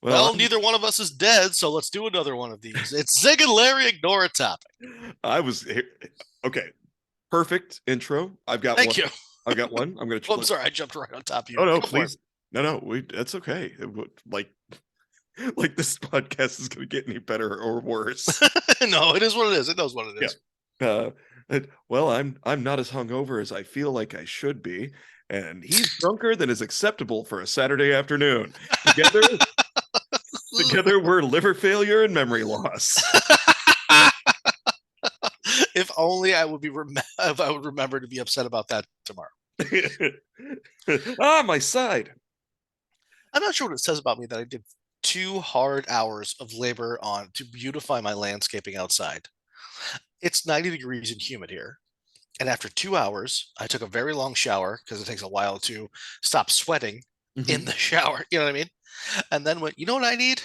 Well, Well, neither one of us is dead, so let's do another one of these. It's Zig and Larry ignore a topic. I was okay. Perfect intro. I've got one. Thank you. I've got one. I'm gonna. Oh, I'm sorry, I jumped right on top of you. Oh no, Go for it. please. No, no. That's okay. Like this podcast is gonna get any better or worse. No, it is what it is. It knows what it Yeah. is. Uh, well, I'm not as hungover as I feel like I should be, and he's drunker than is acceptable for a Saturday afternoon. Together, together we're liver failure and memory loss. If only I would if I would remember to be upset about that tomorrow. Ah, my side. I'm not sure what it says about me that I did 2 hard hours of labor on to beautify my landscaping outside. It's 90 degrees and humid here. And after 2 hours, I took a very long shower because it takes a while to stop sweating in Mhm. the shower. You know what I mean? And then went, you know what I need?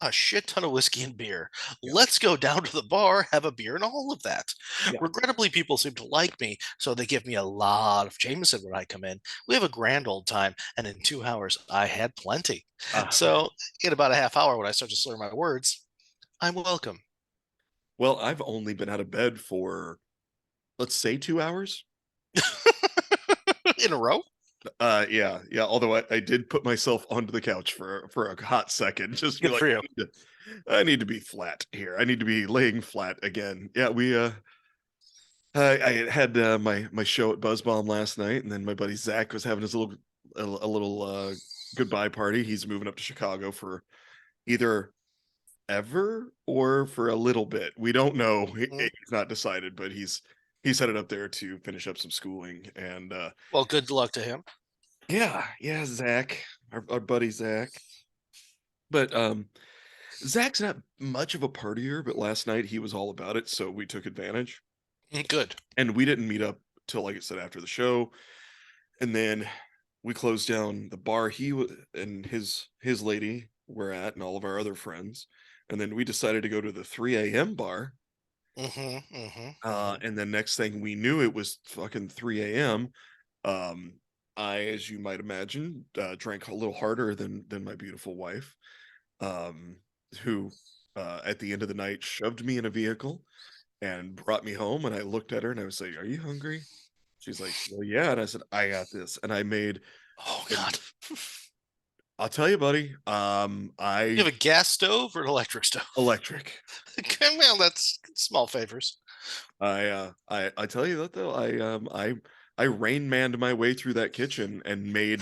A shit ton of whiskey and beer. Yeah, Let's go down to the bar, have a beer, and all of that. yeah. Regrettably, people seem to like me, so they give me a lot of Jameson when I come in. We have a grand old time, and in 2 hours, I had plenty. Uh, So, in about a half hour, when I start to slur my words, I'm welcome. well, I've only been out of bed for, let's say, 2 hours. In a row? Yeah, yeah. Although I did put myself onto the couch for a hot second, just to be Good like, for you. I need to be flat here. I need to be laying flat again. Yeah, I had my show at Buzz Bomb last night, and then my buddy Zach was having his little goodbye party. He's moving up to Chicago for either ever or for a little bit. We don't know. Mm. He's not decided, but he's headed up there to finish up some schooling. And Well, good luck to him. yeah, yeah, Zach, our buddy Zach. But Zach's not much of a partier, but last night he was all about it, so we took advantage. Good. And we didn't meet up till, like I said, after the show. And then we closed down the bar and his lady were at, and all of our other friends. And then we decided to go to the 3 a.m. bar. And then next thing we knew, it was fucking 3 a.m. Um, I, as you might imagine, drank a little harder than my beautiful wife, um, who at the end of the night shoved me in a vehicle and brought me home. And I looked at her and I was like, "Are you hungry?" She's like, "Well, yeah." And I said, "I got this." And I made, Oh, and God. I'll tell you, buddy, You I have a gas stove or an electric stove? electric. Okay, well, that's small favors. I tell you that though, I rain manned my way through that kitchen and made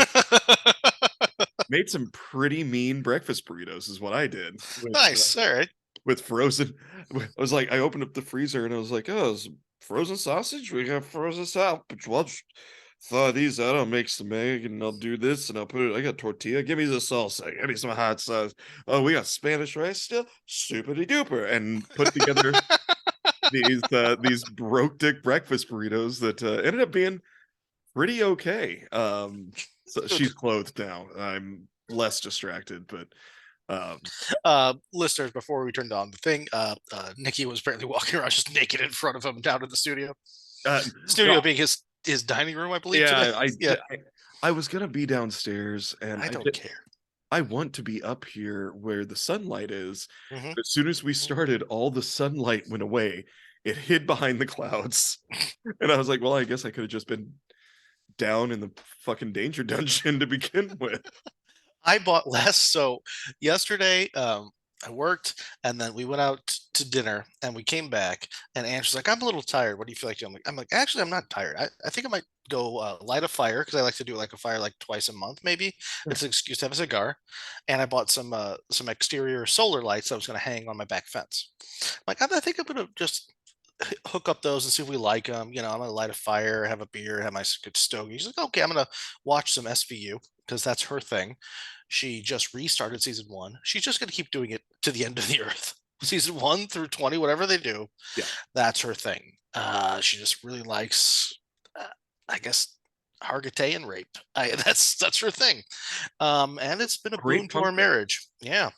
some pretty mean breakfast burritos is what I did Nice. All right. with frozen. I was like, I opened up the freezer and I was like, oh, it's frozen sausage. We got frozen sausage. Well, just thaw these out. I'll make some egg and I'll do this and I'll put it. I got tortilla. Give me the salsa. Give me some hot sauce. Oh, we got Spanish rice still. Superty duper. And put together these broke dick breakfast burritos that ended up being pretty okay. So Good. she's clothed now. I'm less distracted, but um, Listeners, before we turned on the thing, Nikki was apparently walking around just naked in front of him down in the studio. uh, Studio no, being his dining room, I believe, today. yeah, Yeah, I was gonna be downstairs, and I don't care. I want to be up here where the sunlight is. Hmm. But as soon as we started, all the sunlight went away. It hid behind the clouds, and I was like, "Well, I guess I could have just been down in the fucking danger dungeon to begin with." I bought less. So yesterday, I worked and then we went out to dinner and we came back and Angela's like, I'm a little tired. What do you feel like doing? I'm like, actually, I'm not tired. I think I might go light a fire because I like to do like a fire like twice a month, maybe. Sure. It's an excuse to have a cigar. And I bought some exterior solar lights I was going to hang on my back fence. Like, I think I'm going to just hook up those and see if we like them. You know, I'm gonna light a fire, have a beer, have my good stogie. She's like, okay, I'm gonna watch some SVU because that's her thing. She just restarted season one. She's just gonna keep doing it to the end of the earth. Season 1 through 20, whatever they do, Yeah. that's her thing. She just really likes, uh, I guess, Hargitay and rape. That's her thing. And it's been a boon Great to our puncture. marriage. Yeah.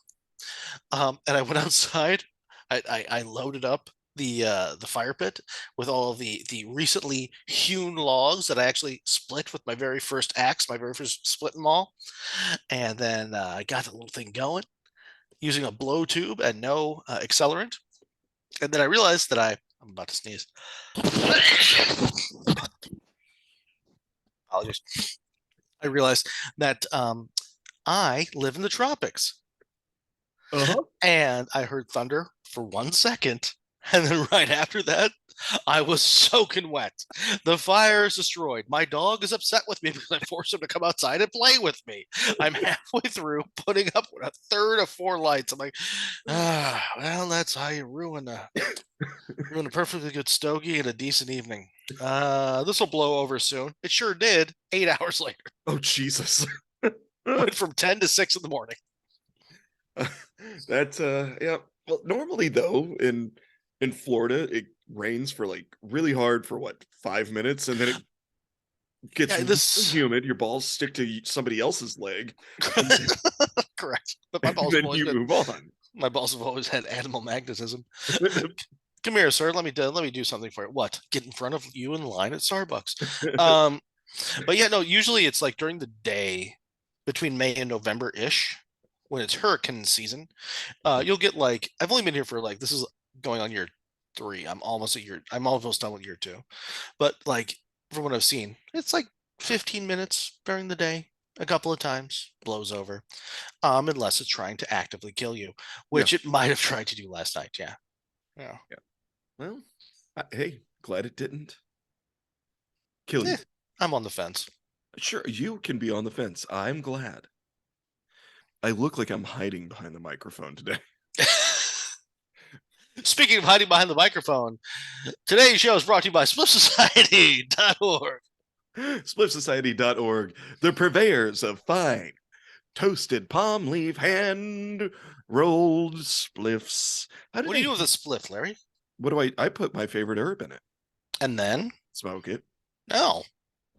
And I went outside. I loaded up the fire pit with all of the recently hewn logs that I actually split with my very first axe, my very first split maul, and then I got the little thing going using a blow tube and no accelerant, and then I realized that I'm about to sneeze. Apologies. I realized that I live in the tropics, Uh-huh. and I heard thunder for 1 second, and then right after that, I was soaking wet. The fire is destroyed. My dog is upset with me because I forced him to come outside and play with me. I'm halfway through putting up a third of 4 lights. I'm like, well, that's how you ruin a perfectly good stogie and a decent evening. This will blow over soon. It sure did. 8 hours later, Oh, Jesus. went from 10 to 6 in the morning. That's yeah. Well, normally though, in Florida, it rains for like really hard for what, 5 minutes, and then it gets Yeah, really this humid. Your balls stick to somebody else's leg, and correct. But my balls have then always you been move on. my balls have always had animal magnetism. Come here, sir. Let me do something for you. What? Get in front of you in line at Starbucks. Um, but yeah, no. Usually it's like during the day, between May and November ish, when it's hurricane season. You'll get like I've only been here for like this is going on year 3. I'm almost a year. I'm almost done with year 2. But like from what I've seen, it's like 15 minutes during the day. A couple of times blows over, unless it's trying to actively kill you, Yeah, which it might have tried to do last night. Yeah, yeah. yeah. Well, hey, glad it didn't kill Eh, you. I'm on the fence. Sure, you can be on the fence. I'm glad. I look like I'm hiding behind the microphone today. Speaking of hiding behind the microphone, today's show is brought to you by SpliffSociety.org. SpliffSociety.org, the purveyors of fine, toasted palm leaf hand rolled spliffs. How do What do you they? do with a spliff, Larry? What do I put my favorite herb in it. And then, Smoke it, no.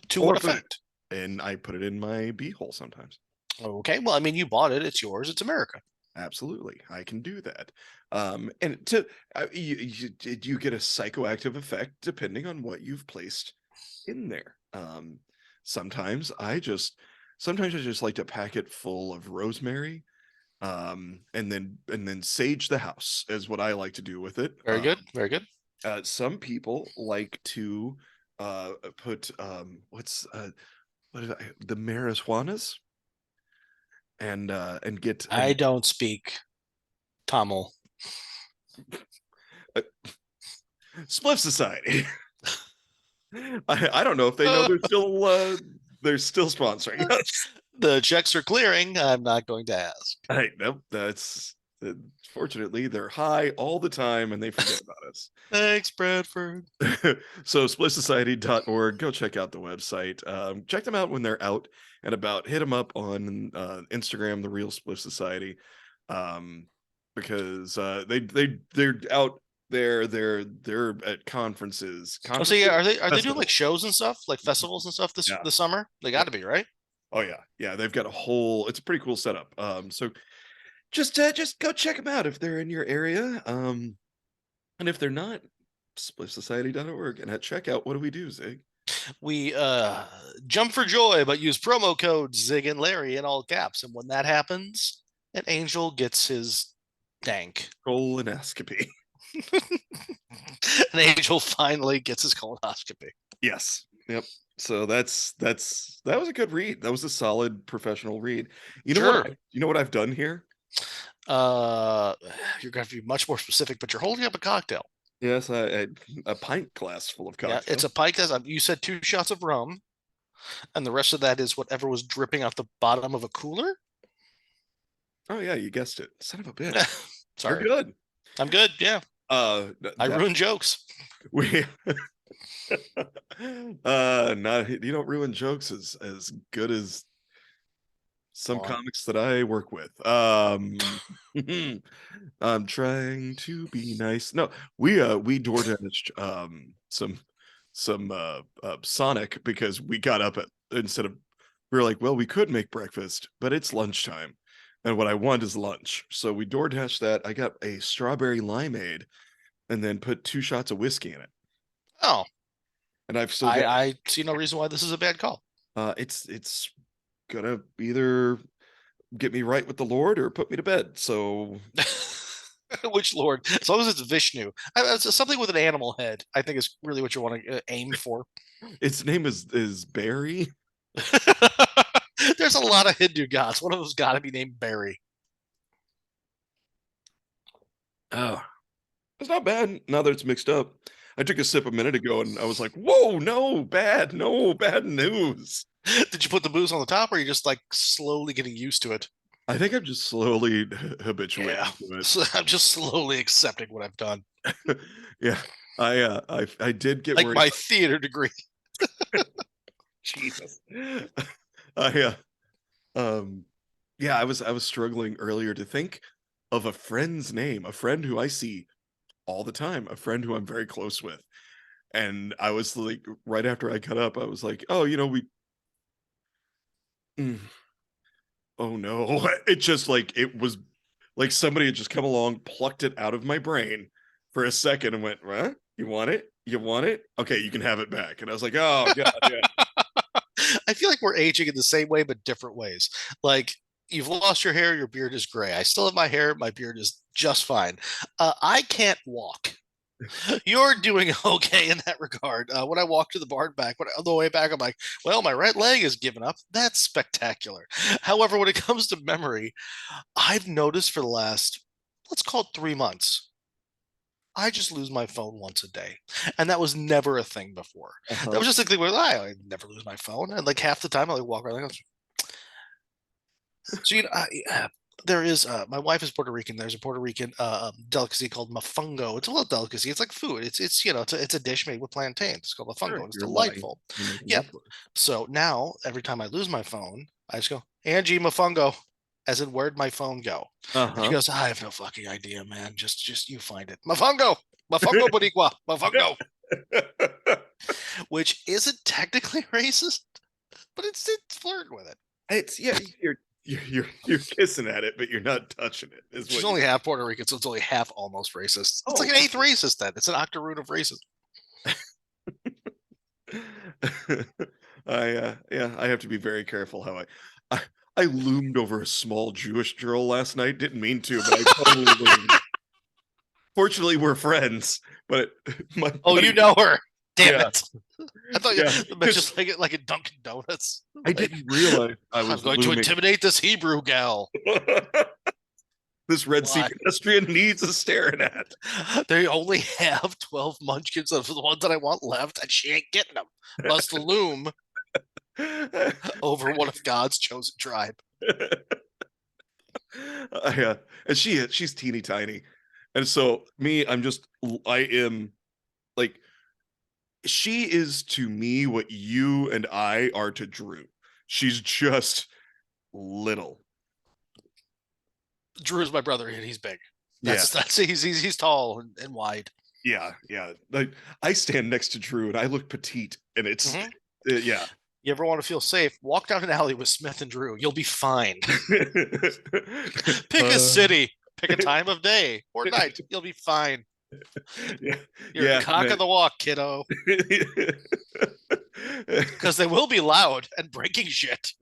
To what or put it, effect? and I put it in my beehole sometimes. Okay, well, I mean, you bought it. It's yours. It's America. Absolutely, I can do that. And to you get a psychoactive effect depending on what you've placed in there. Sometimes I just sometimes I just like to pack it full of rosemary, and then sage the house is what I like to do with it. Very good. Very good. Some people like to put what is I, the marijuanas and get I and don't speak Tamil. uh, Spliff Society. I don't know if they know they're still sponsoring us. The checks are clearing. I'm not going to ask. Hey, nope, that's fortunately they're high all the time and they forget about us. Thanks, Bradford. So splitsociety.org, go check out the website. Check them out when they're out and about. Hit them up on Instagram, the Real Spliff Society, because they're out there. They're at conferences, Oh, so yeah, are they doing like festivals. shows and stuff, like festivals and stuff Yeah. this summer? They got to be, right? Oh yeah, yeah. They've got a whole. It's a pretty cool setup. So just go check them out if they're in your area. And if they're not, spliffsociety.org. And at checkout, what do we do, Zig? We jump for joy, but use promo code Zig and Larry in all caps, and when that happens, an angel gets his dank. Colonoscopy. An angel finally gets his colonoscopy. Yes. Yep. So that was a good read. That was a solid professional read. You know Sure. what? You know what I've done here? Uh, you're going to be much more specific, but you're holding up a cocktail. Yes, a pint glass full of Yeah, cocktail. it's a pint. You said 2 shots of rum, and the rest of that is whatever was dripping out the bottom of a cooler. Oh yeah, you guessed it. Son of a bitch. You're Sorry, good. I'm good. Yeah, I That ruin jokes. we not you don't ruin jokes as good as some Go on. comics that I work with. I'm trying to be nice. No, we DoorDashed some Sonic because we got up at instead of we were like, well, we could make breakfast, but it's lunchtime. And what I want is lunch. So we DoorDashed that. I got a strawberry limeade, and then put 2 shots of whiskey in it. Oh, And I've still got I see no reason why this is a bad call. it's gonna either get me right with the Lord or put me to bed. So Which Lord? As long as it's Vishnu, something with an animal head, I think is really what you want to aim for. its name is Barry. There's a lot of Hindu gods. One of them's got to be named Barry. Oh, it's not bad now that it's mixed up. I took a sip a minute ago and I was like, "Whoa, no, bad news." Did you put the booze on the top, or are you just like slowly getting used to it? I think I'm just slowly Yeah, habituating to so I'm just slowly accepting what I've done, it. Yeah, I did get like worried my about theater degree. Jesus. I um yeah, I was struggling earlier to think of a friend's name, a friend who I see all the time, a friend who I'm very close with. And I was like, right after I cut up, I was like, oh, we mm, oh no. It just like it was like somebody had just come along, plucked it out of my brain for a second and went, huh? You want it? You want it? Okay, you can have it back. And I was like, oh God, yeah. I feel like we're aging in the same way, but different ways. Like you've lost your hair, your beard is gray. I still have my hair, my beard is just fine. I can't walk. You're doing okay in that regard. When I walk to the barn back, on the way back, I'm like, well, my right leg is giving up. That's spectacular. However, when it comes to memory, I've noticed for the last, let's call it 3 months, I just lose my phone once a day. And that was never a thing before. That Uh-huh. was just a thing where I never lose my phone. And like half the time I like walk around like, so there is my wife is Puerto Rican. There's a Puerto Rican delicacy called mofongo. It's a little delicacy. It's like food. It's it's a dish made with plantains. It's called mofongo, Sure, and it's you're lying. delightful. You're making it Yeah. up for us. So now every time I lose my phone, I just go Angie mofongo, as in where'd my phone go? And she Uh-huh. goes, I have no fucking idea, man. Just you find it. Mofongo, mofongo boricua, mofongo, which isn't technically racist, but it's flirting with it. It's yeah, you're kissing at it, but you're not touching it, is She's what you only half Puerto Rican, so it's only half almost racist. It's like oh, an eighth racist then. It's an octoroot of racism. yeah, I have to be very careful how I I loomed over a small Jewish girl last night. Didn't mean to, but I totally loomed. Fortunately, we're friends, but my Oh, buddy, you know her. Damn yeah, it. I thought yeah, you meant because just like a Dunkin' Donuts. I Like, didn't realize I I'm was going to looming. intimidate this Hebrew gal. This Red Sea Why? pedestrian needs a staring at. They only have 12 munchkins of the ones that I want left, and she ain't getting them. Must loom over one of God's chosen tribe. Yeah, and she's teeny tiny, and so me, I am like she is to me what you and I are to Drew. She's just little. Drew's my brother, and he's big. Yeah, That's he's tall and wide. yeah. Like I stand next to Drew and I look petite, and it's Hmm. yeah. You ever want to feel safe? Walk down an alley with Smith and Drew. You'll be fine. Pick a uh, city, pick a time of day or night. You'll be fine. yeah, You're the yeah, cock man. of the walk, kiddo. Because they will be loud and breaking shit.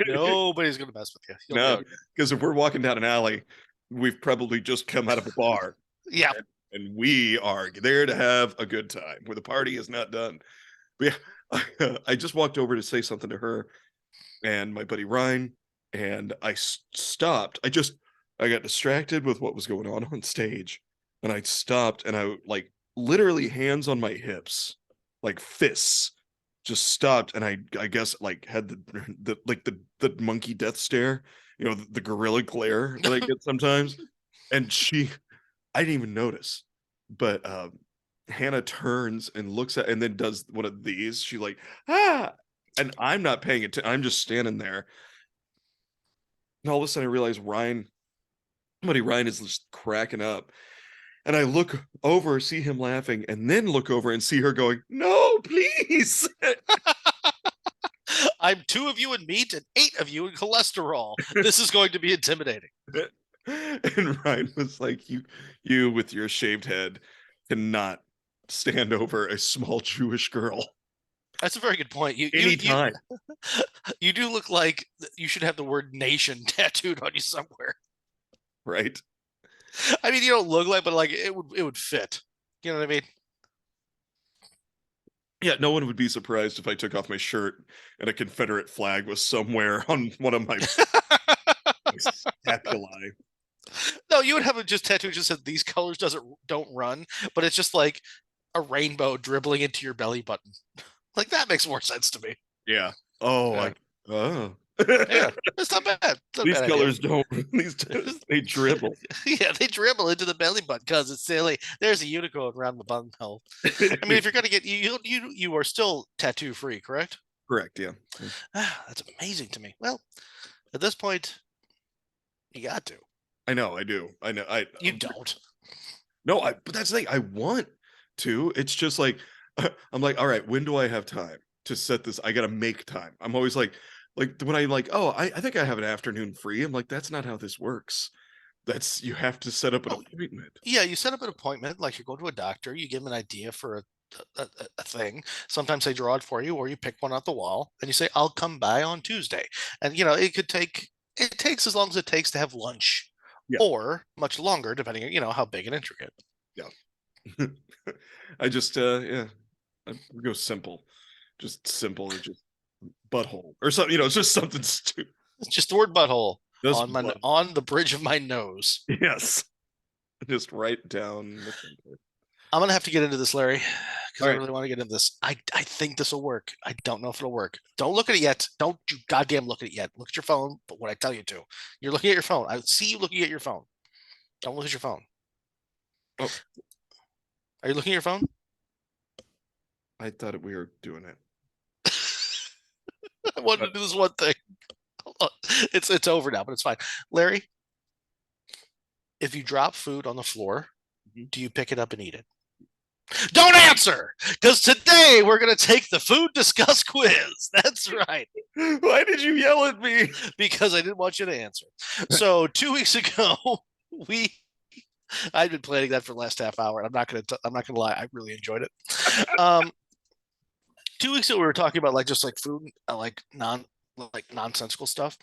Nobody's gonna mess with you. You'll be No, okay. because if we're walking down an alley, we've probably just come out of a bar, Yeah. and we are there to have a good time where the party is not done. But yeah, I just walked over to say something to her and my buddy Ryan, and stopped. I got distracted with what was going on stage, and I stopped, and I like literally hands on my hips, like fists, just stopped, and I guess like had the monkey death stare, the gorilla glare that I get sometimes, and I didn't even notice, but Hannah turns and looks at and then does one of these. She like ah, and I'm not paying attention. I'm just standing there, and all of a sudden I realize Ryan is just cracking up, and I look over, see him laughing, and then look over and see her going, "No, please." I'm two of you in meat and eight of you in cholesterol. This is going to be intimidating. And Ryan was like, "You with your shaved head." cannot stand over a small Jewish girl That's a very good point. anytime, You do look like you should have the word nation tattooed on you somewhere. right? I mean, you don't look like, but like it would fit. You know what I mean? Yeah, no one would be surprised if I took off my shirt and a Confederate flag was somewhere on one of my scapulae. No, you would have it just tattooed just said these colors doesn't don't run, but it's just like a rainbow dribbling into your belly button. Like that makes more sense to me. Yeah. Oh, Yeah, oh. yeah, it's not bad. It's not a These bad idea. colors don't. These they dribble. Yeah, they dribble into the belly button because it's silly. There's a unicorn around the button hole. I mean, if you're gonna get you are still tattoo free, correct? Correct. Yeah. That's amazing to me. Well, at this point, you got to. I know. I do. I know. I You don't. no. I. But that's the thing. I want to. It's just like I'm like, all right. When do I have time to set this? I gotta make time. I'm always like when I like. Oh, I think I have an afternoon free. I'm like, that's not how this works. That's you have to set up an Oh, appointment. yeah. You set up an appointment, like you go to a doctor. You give them an idea for a thing. Sometimes they draw it for you, or you pick one off the wall and you say, "I'll come by on Tuesday." And it could take. It takes as long as it takes to have lunch, Yeah. or much longer, depending on how big and intricate. Yeah. I just yeah. I go simple. Just simple or just butthole or something. It's just something stupid. It's just the word butthole Just on my butt. on the bridge of my nose. Yes. Just right down the center. I'm gonna have to get into this, Larry, because All I right. really want to get into this. I think this will work. I don't know if it'll work. Don't look at it yet. Don't you goddamn look at it yet. Look at your phone. But when I tell you to, you're looking at your phone. I see you looking at your phone. Don't look at your phone. Oh, Are you looking at your phone? I thought we were doing it. I wanted But to do this one thing. It's over now, but it's fine. Larry, if you drop food on the floor, Mhm. do you pick it up and eat it? Don't answer, because today we're gonna take the food discuss quiz. That's right. Why did you yell at me? Because I didn't want you to answer. So 2 weeks ago, we I've been planning that for the last half hour, and I'm not gonna lie, I really enjoyed it. Um, 2 weeks ago, we were talking about like just like food, like nonsensical stuff,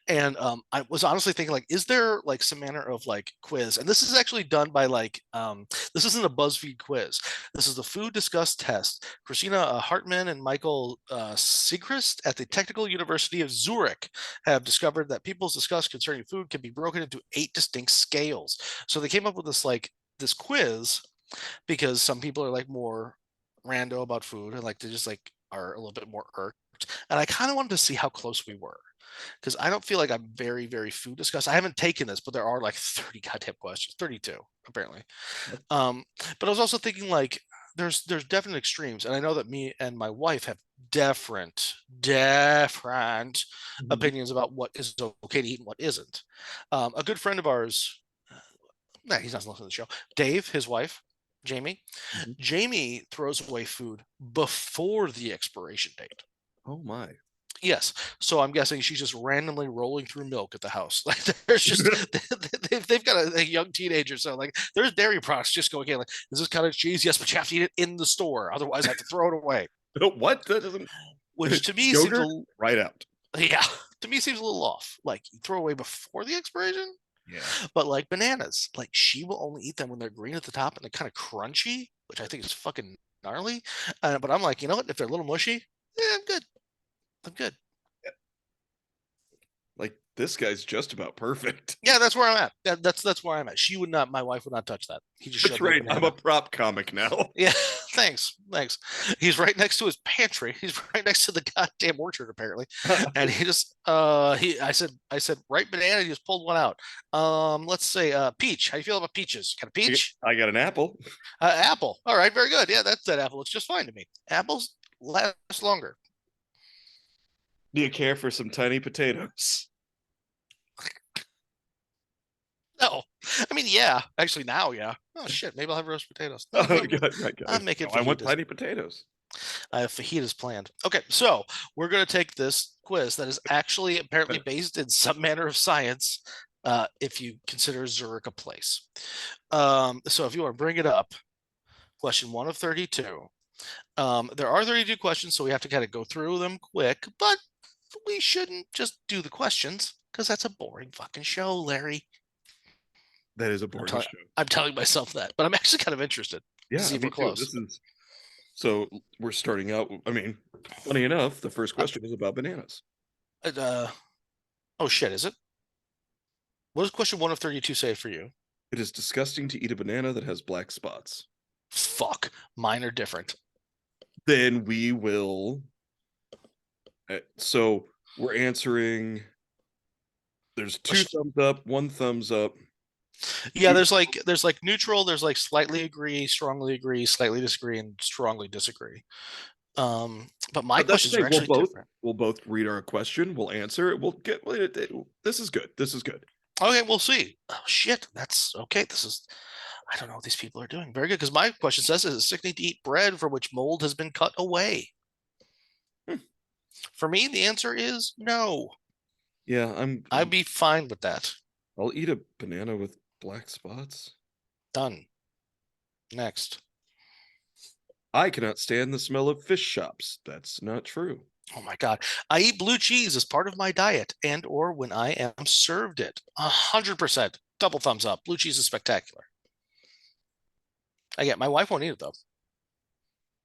and I was honestly thinking like, is there like some manner of like quiz? And this is actually done by this isn't a BuzzFeed quiz. This is the food disgust test. Christina Hartman and Michael Siegrist at the Technical University of Zurich have discovered that people's disgust concerning food can be broken into 8 distinct scales. So they came up with this quiz because some people are like more rando about food and like they just like are a little bit more irked. And I kind of wanted to see how close we were because I don't feel like I'm very, very food discussed. I haven't taken this, but there are like 30 goddamn questions, 32 apparently. Um, but I was also thinking like there's definite extremes, and I know that me and my wife have different Mhm, opinions about what is okay to eat and what isn't. A good friend of ours, nah, he's not listening to the show. Dave, his wife, Jamie. mhm. Jamie throws away food before the expiration date. Oh my. Yes. So I'm guessing she's just randomly rolling through milk at the house. Like there's just they've got a young teenager. So like there's dairy products just going in. Like, is this kind of cheese? Yes, but you have to eat it in the store. Otherwise I have to throw it away. What? That doesn't Which to me seems yogurt right out. yeah, to me seems a little off. Like you throw away before the expiration. Yeah. But like bananas, like she will only eat them when they're green at the top and they're kind of crunchy, which I think is fucking gnarly. But I'm like, you know what? If they're a little mushy, yeah, I'm good. I'm good. Like this guy's just about perfect. Yeah, that's where I'm at. That's where I'm at. She would not. My wife would not touch that. He just That's showed me a right. I'm a banana. prop comic now. Yeah, thanks. He's right next to his pantry. He's right next to the goddamn orchard apparently, and he just I said right banana. He just pulled one out. Let's say peach. How do you feel about peaches? Got a peach? I got an apple. Apple. All right, very good. Yeah, that apple looks just fine to me. Apples last longer. Do you care for some tiny potatoes? No, I mean yeah. Actually now, yeah. Oh shit, maybe I'll have roast potatoes. Oh, Maybe I'm God. making I want fajitas. tiny potatoes. I have fajitas planned. Okay, so we're going to take this quiz that is actually apparently based in some manner of science. If you consider Zurich a place, so if you want to bring it up, Question one of 32. There are 32 questions, so we have to kind of go through them quick, but we shouldn't just do the questions because that's a boring fucking show, Larry. That is a I'm boring telling show. I'm telling myself that, but I'm actually kind of interested to see Yeah, if me we're too. close. So we're starting out. I mean, funny enough, the first Uh, question is about bananas. uh, oh shit, is it? What does question one of 32 say for you? It is disgusting to eat a banana that has black spots. Fuck, mine are different. Then we will. So we're answering. There's two Question- thumbs up, one thumbs up. Yeah, there's like neutral, there's like slightly agree, slightly disagree, and strongly disagree. But my That's the questions are thing. actually different. We'll both read our question. We'll answer it. This is good. This is good. Okay, we'll see. Oh shit, that's okay. This is I don't know what these people are doing. Very good, because my question says, is it sickening to eat bread from which mold has been cut away? Hmm. For me, the answer is no. Yeah, I'd be fine with that. I'll eat a banana with black spots. Done. Next. I cannot stand the smell of fish shops. That's not true. Oh my god. I eat blue cheese as part of my diet and or when I am served it. 100%. Double thumbs up. Blue cheese is spectacular. I get my wife won't eat it though.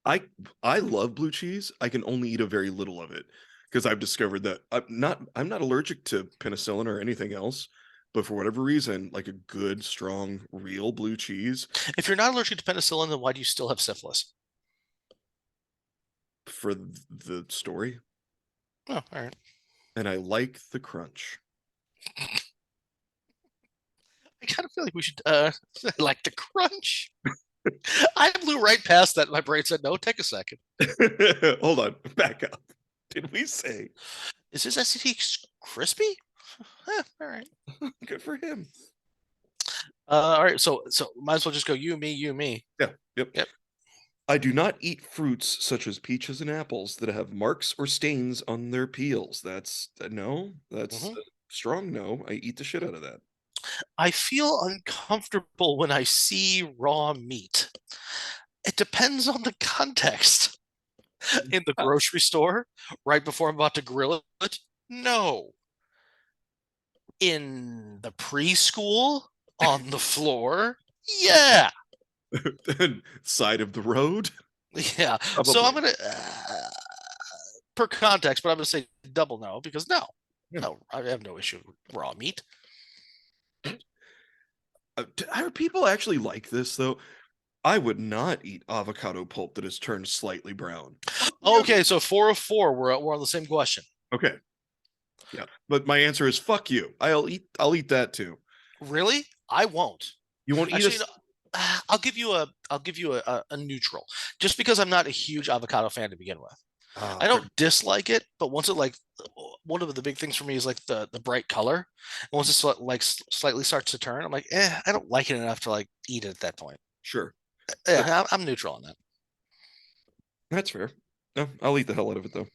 I I love blue cheese. I can only eat a very little of it because I've discovered that I'm not allergic to penicillin or anything else, but for whatever reason, like a good, strong, real blue cheese If you're not allergic to penicillin, then why do you still have syphilis? for the story, Oh, all right. and I like the crunch. I kind of feel like we should like the crunch. I blew right past that. My brain said, no, take a second. Hold on, back up. Did we say Is this SCT crispy? All right. good for him? All right. So might as well just go you, me, you, me. Yeah, yep. Yep. I do not eat fruits such as peaches and apples that have marks or stains on their peels. That's no, that's hmm a strong no. I eat the shit out of that. I feel uncomfortable when I see raw meat. It depends on the context. In the grocery store, right before I'm about to grill it, no. In the preschool, on the floor, yeah. Side of the road, Yeah. So I'm probably. gonna per context, but I'm gonna say double no because no, Yeah. no, I have no issue with raw meat. Are people actually like this though? I would not eat avocado pulp that has turned slightly brown. Fuck you. Okay, so 4 of 4, we're on the same question. Okay. Yeah. But my answer is fuck you. I'll eat that too. Really? I won't. You won't eat Actually, you us. know, I'll give you a neutral, just because I'm not a huge avocado fan to begin with. Ah, I fair. don't dislike it, but once it like one of the big things for me is like the bright color. And once it's like slightly starts to turn, I'm like, I don't like it enough to like eat it at that point. Sure. Yeah, I'm neutral on that. That's fair. No, I'll eat the hell out of it though.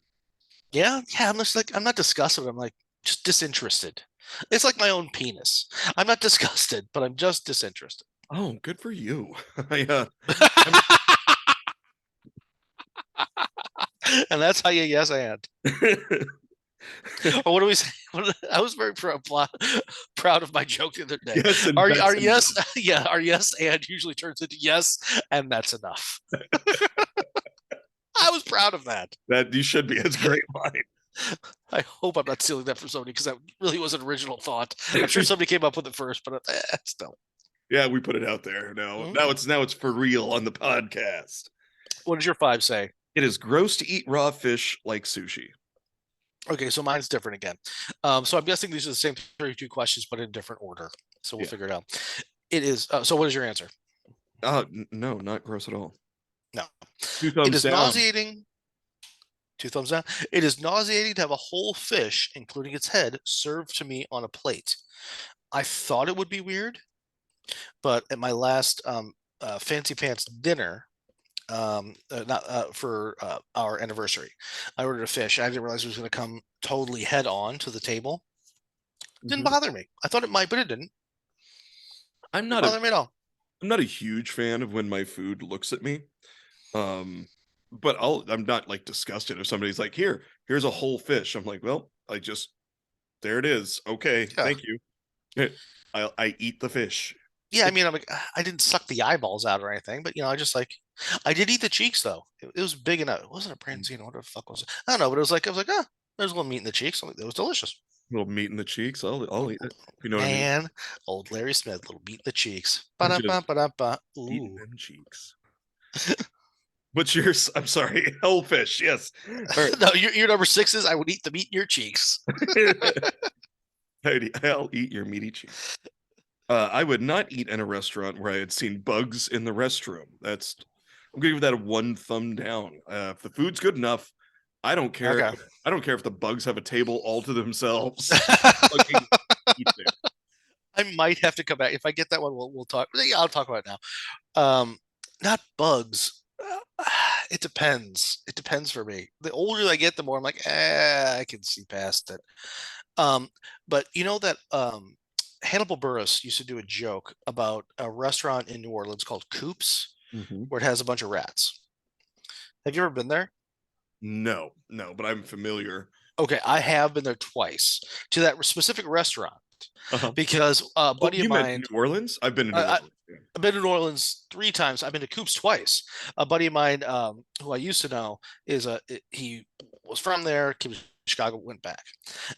Yeah. I'm just like I'm not disgusted. I'm like just disinterested. It's like my own penis. I'm not disgusted, but I'm just disinterested. Oh, good for you. I, And that's how you yes and. Or what do we say? I was very proud of my joke the other day. yes, and Our that's enough. yes, yeah, our yes and usually turns into yes, and that's enough. I was proud of that. That you should be. It's great line. I hope I'm not stealing that from somebody because that really was an original thought. I'm sure somebody came up with it first, but still. Yeah, we put it out there. Mhm. Now it's for real on the podcast. What does your 5 say? It is gross to eat raw fish like sushi. Okay, so mine's different again. So I'm guessing these are the same 32 questions, but in different order. So we'll Yeah. figure it out. It is. So what is your answer? No, not gross at all. No. Two It thumbs is down. nauseating. 2 thumbs down. It is nauseating to have a whole fish, including its head, served to me on a plate. I thought it would be weird, but at my last fancy pants dinner, not for our anniversary, I ordered a fish. I didn't realize it was going to come totally head on to the table. Didn't Mhm. bother me. I thought it might, but it didn't. I'm Didn't not a bother me at all. I'm not a huge fan of when my food looks at me. Um, but I'm not like disgusted if somebody's like, here's a whole fish. I'm like, well, there it is. Okay, Yeah. thank you. I eat the fish. Yeah, I mean, I'm like, I didn't suck the eyeballs out or anything, but I just like, I did eat the cheeks though. It was big enough. It wasn't a branzino. What the fuck was it? I don't know, but it was like, I was like, ah, there's a little meat in the cheeks. It was delicious. Little meat in the cheeks. I'll eat it. If you know what I mean. Man, old Larry Smith, little meat in the cheeks. Just Ba-da-ba, ba-da-ba. eating Ooh. them cheeks. What's yours? I'm sorry. Hellfish. Yes. All No, your number six is I would eat the meat in your cheeks. right. I'll eat your meaty cheeks. I would not eat in a restaurant where I had seen bugs in the restroom. I'm gonna give that a one thumb down. If the food's good enough, I don't care. Okay. I don't care if the bugs have a table all to themselves. Fucking eat it. I might have to come back. If I get that one, we'll talk. Yeah, I'll talk about it now. Not bugs. It depends. It depends for me. The older I get, the more I'm like, I can see past it. Um, but you know that Hannibal Buress used to do a joke about a restaurant in New Orleans called Coops, Mhm. where it has a bunch of rats. Have you ever been there? No, no, but I'm familiar. Okay, I have been there twice to that specific restaurant Uh-huh. because a Oh, buddy of you meant mine, New Orleans? I've been to New I, Orleans. Yeah. I've been to New Orleans three times. I've been to Coops twice. A buddy of mine, who I used to know, he was from there, came to Chicago, went back,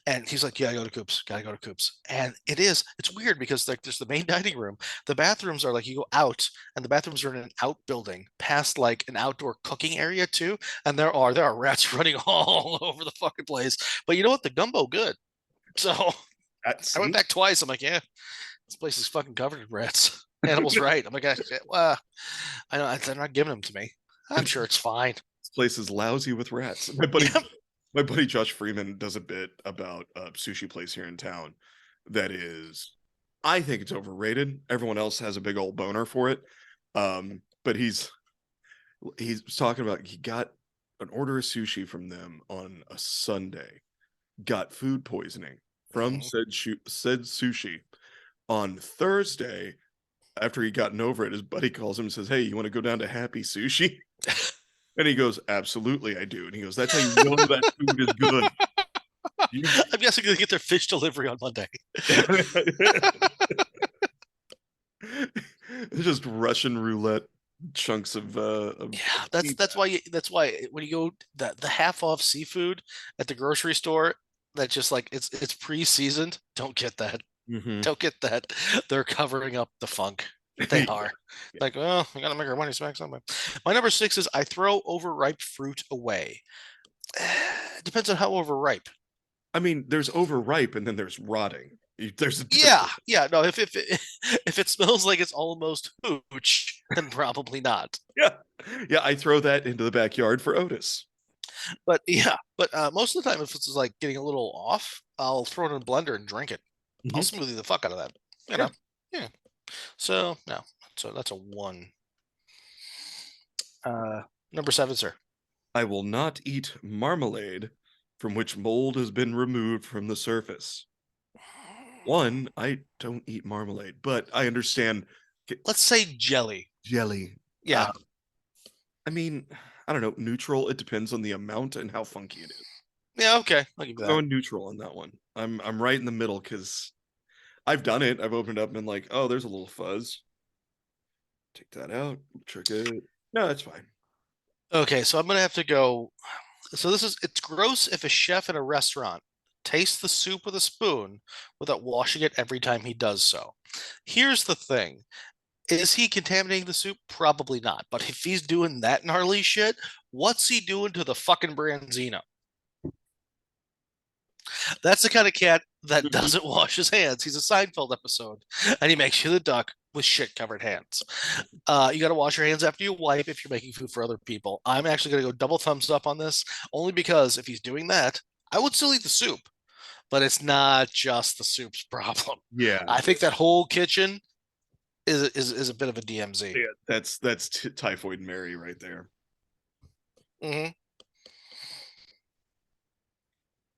and he's like, "Yeah, I go to Coops. Gotta go to Coops." And it's weird because like there's the main dining room. The bathrooms are like you go out, and the bathrooms are in an outbuilding past like an outdoor cooking area too. And there are rats running all over the fucking place. But you know what? The gumbo good. So At I went sea? back twice. I'm like, yeah, this place is fucking covered in rats. Animal's right. I'm like, well, I know they're not giving them to me. I'm sure it's fine. This place is lousy with rats. Yeah. My buddy Josh Freeman does a bit about a sushi place here in town that is, I think it's overrated. Everyone else has a big old boner for it. But he's talking about he got an order of sushi from them on a Sunday, got food poisoning from Mhm. said sushi on Thursday. After he gotten over it, his buddy calls him and says, "Hey, you want to go down to Happy Sushi?" And he goes, "Absolutely, I do." And he goes, "That's how you know that food is good." You I'm guessing they get their fish delivery on Monday. It's just Russian roulette chunks of Yeah, sea that's why when you go the half off seafood at the grocery store, that just like it's pre-seasoned. Don't get that. bass. Mhm. Don't get that. They're covering up the funk. They Yeah, are. yeah. Like, well, I gotta make our money back somewhere. My number six is I throw overripe fruit away. It depends on how overripe. I mean, there's overripe and then there's rotting. There's a Yeah, difference. yeah. No, if it if it smells like it's almost hooch, then probably not. Yeah. Yeah, I throw that into the backyard for Otis. But yeah, but most of the time, if it's like getting a little off, I'll throw it in a blender and drink it. I'll Mhm. smoothie the fuck out of that. You Yeah. know. Yeah. So no, so that's a one. Number seven, sir. I will not eat marmalade from which mold has been removed from the surface. One, I don't eat marmalade, but I understand Let's say jelly. jelly. Yeah. I mean, I don't know, neutral. It depends on the amount and how funky it is. Yeah. Okay. I'll give you I'm that. going neutral on that one. I'm right in the middle because I've done it. I've opened up and been like, oh, there's a little fuzz. Take that out. Trick it. No, that's fine. Okay, so I'm gonna have to go. So it's gross if a chef in a restaurant tastes the soup with a spoon without washing it every time he does so. Here's the thing. Is he contaminating the soup? Probably not. But if he's doing that gnarly shit, what's he doing to the fucking branzino? That's the kind of cat that Mhm. doesn't wash his hands. He's a Seinfeld episode, and he makes you the duck with shit covered hands. You got to wash your hands after you wipe if you're making food for other people. I'm actually going to go double thumbs up on this, only because if he's doing that, I would still eat the soup, but it's not just the soup's problem. Yeah, I think that whole kitchen is a bit of a DMZ. yeah, that's typhoid Mary right there. Hmm.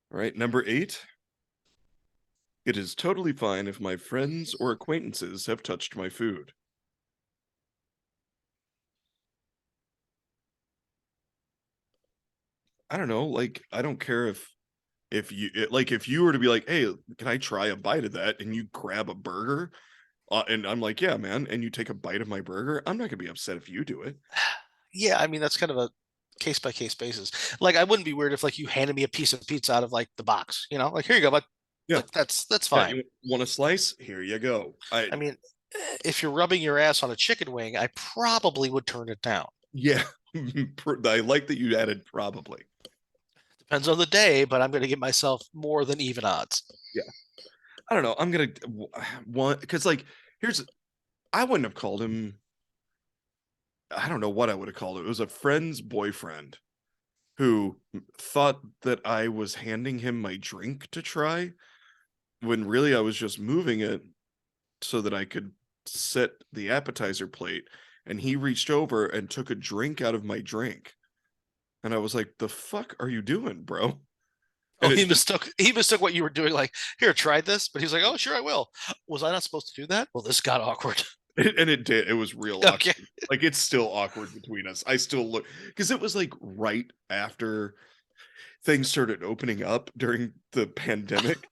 All right, number 8. It is totally fine if my friends or acquaintances have touched my food. I don't know, like, I don't care if you like, if you were to be like, "Hey, can I try a bite of that?" and you grab a burger, and I'm like, "Yeah, man," and you take a bite of my burger, I'm not gonna be upset if you do it. Yeah, I mean that's kind of a case by case basis. Like I wouldn't be weird if like you handed me a piece of pizza out of like the box, you know, like here you go, but Yeah. like that's Yeah, fine. you want a slice? Here you go. I mean, if you're rubbing your ass on a chicken wing, I probably would turn it down. Yeah. I like that you added probably. Depends on the day, but I'm going to give myself more than even odds. Yeah. I don't know. I'm gonna one because like here's I wouldn't have called him. I don't know what I would have called it. It was a friend's boyfriend who thought that I was handing him my drink to try when really I was just moving it so that I could set the appetizer plate. And he reached over and took a drink out of my drink. And I was like, the fuck are you doing, bro? Oh, And it just, he mistook what you were doing. Like, here, try this. But he's like, oh, sure, I will. Was I not supposed to do that? Well, this got awkward. and it did. It was real Okay. awkward. Like it's still awkward between us. I still look because it was like right after things started opening up during the pandemic.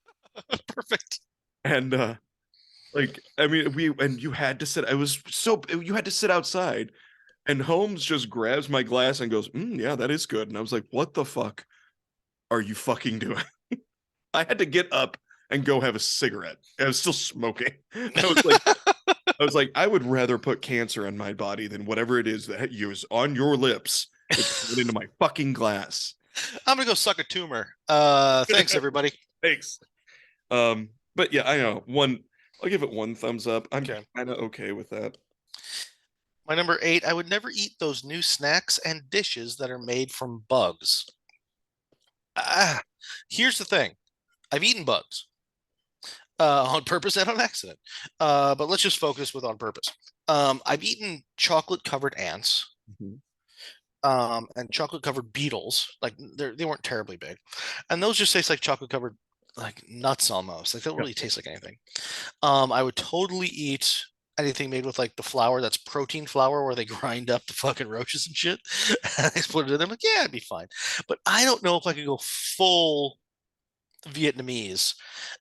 Perfect. And like I mean and you had to sit I was so you had to sit outside and Holmes just grabs my glass and goes, yeah, that is good. And I was like, what the fuck are you fucking doing? I had to get up and go have a cigarette. I was still smoking. I was like, I would rather put cancer in my body than whatever it is that is on your lips is put into my fucking glass. I'm going to go suck a tumor. Thanks, everybody. Thanks. But yeah, I know one. I'll give it one thumbs up. I'm Okay. kind of okay with that. My number 8, I would never eat those new snacks and dishes that are made from bugs. Ah, here's the thing. I've eaten bugs on purpose and on accident. But let's just focus with on purpose. I've eaten chocolate covered ants Mhm. and chocolate covered beetles. Like they weren't terribly big, and those just taste like chocolate covered like nuts almost. Like they don't Yeah. really taste like anything. I would totally eat anything made with like the flour that's protein flour where they grind up the fucking roaches and shit and they put it in there. I'm like, yeah, it'd be fine. But I don't know if I could go full Vietnamese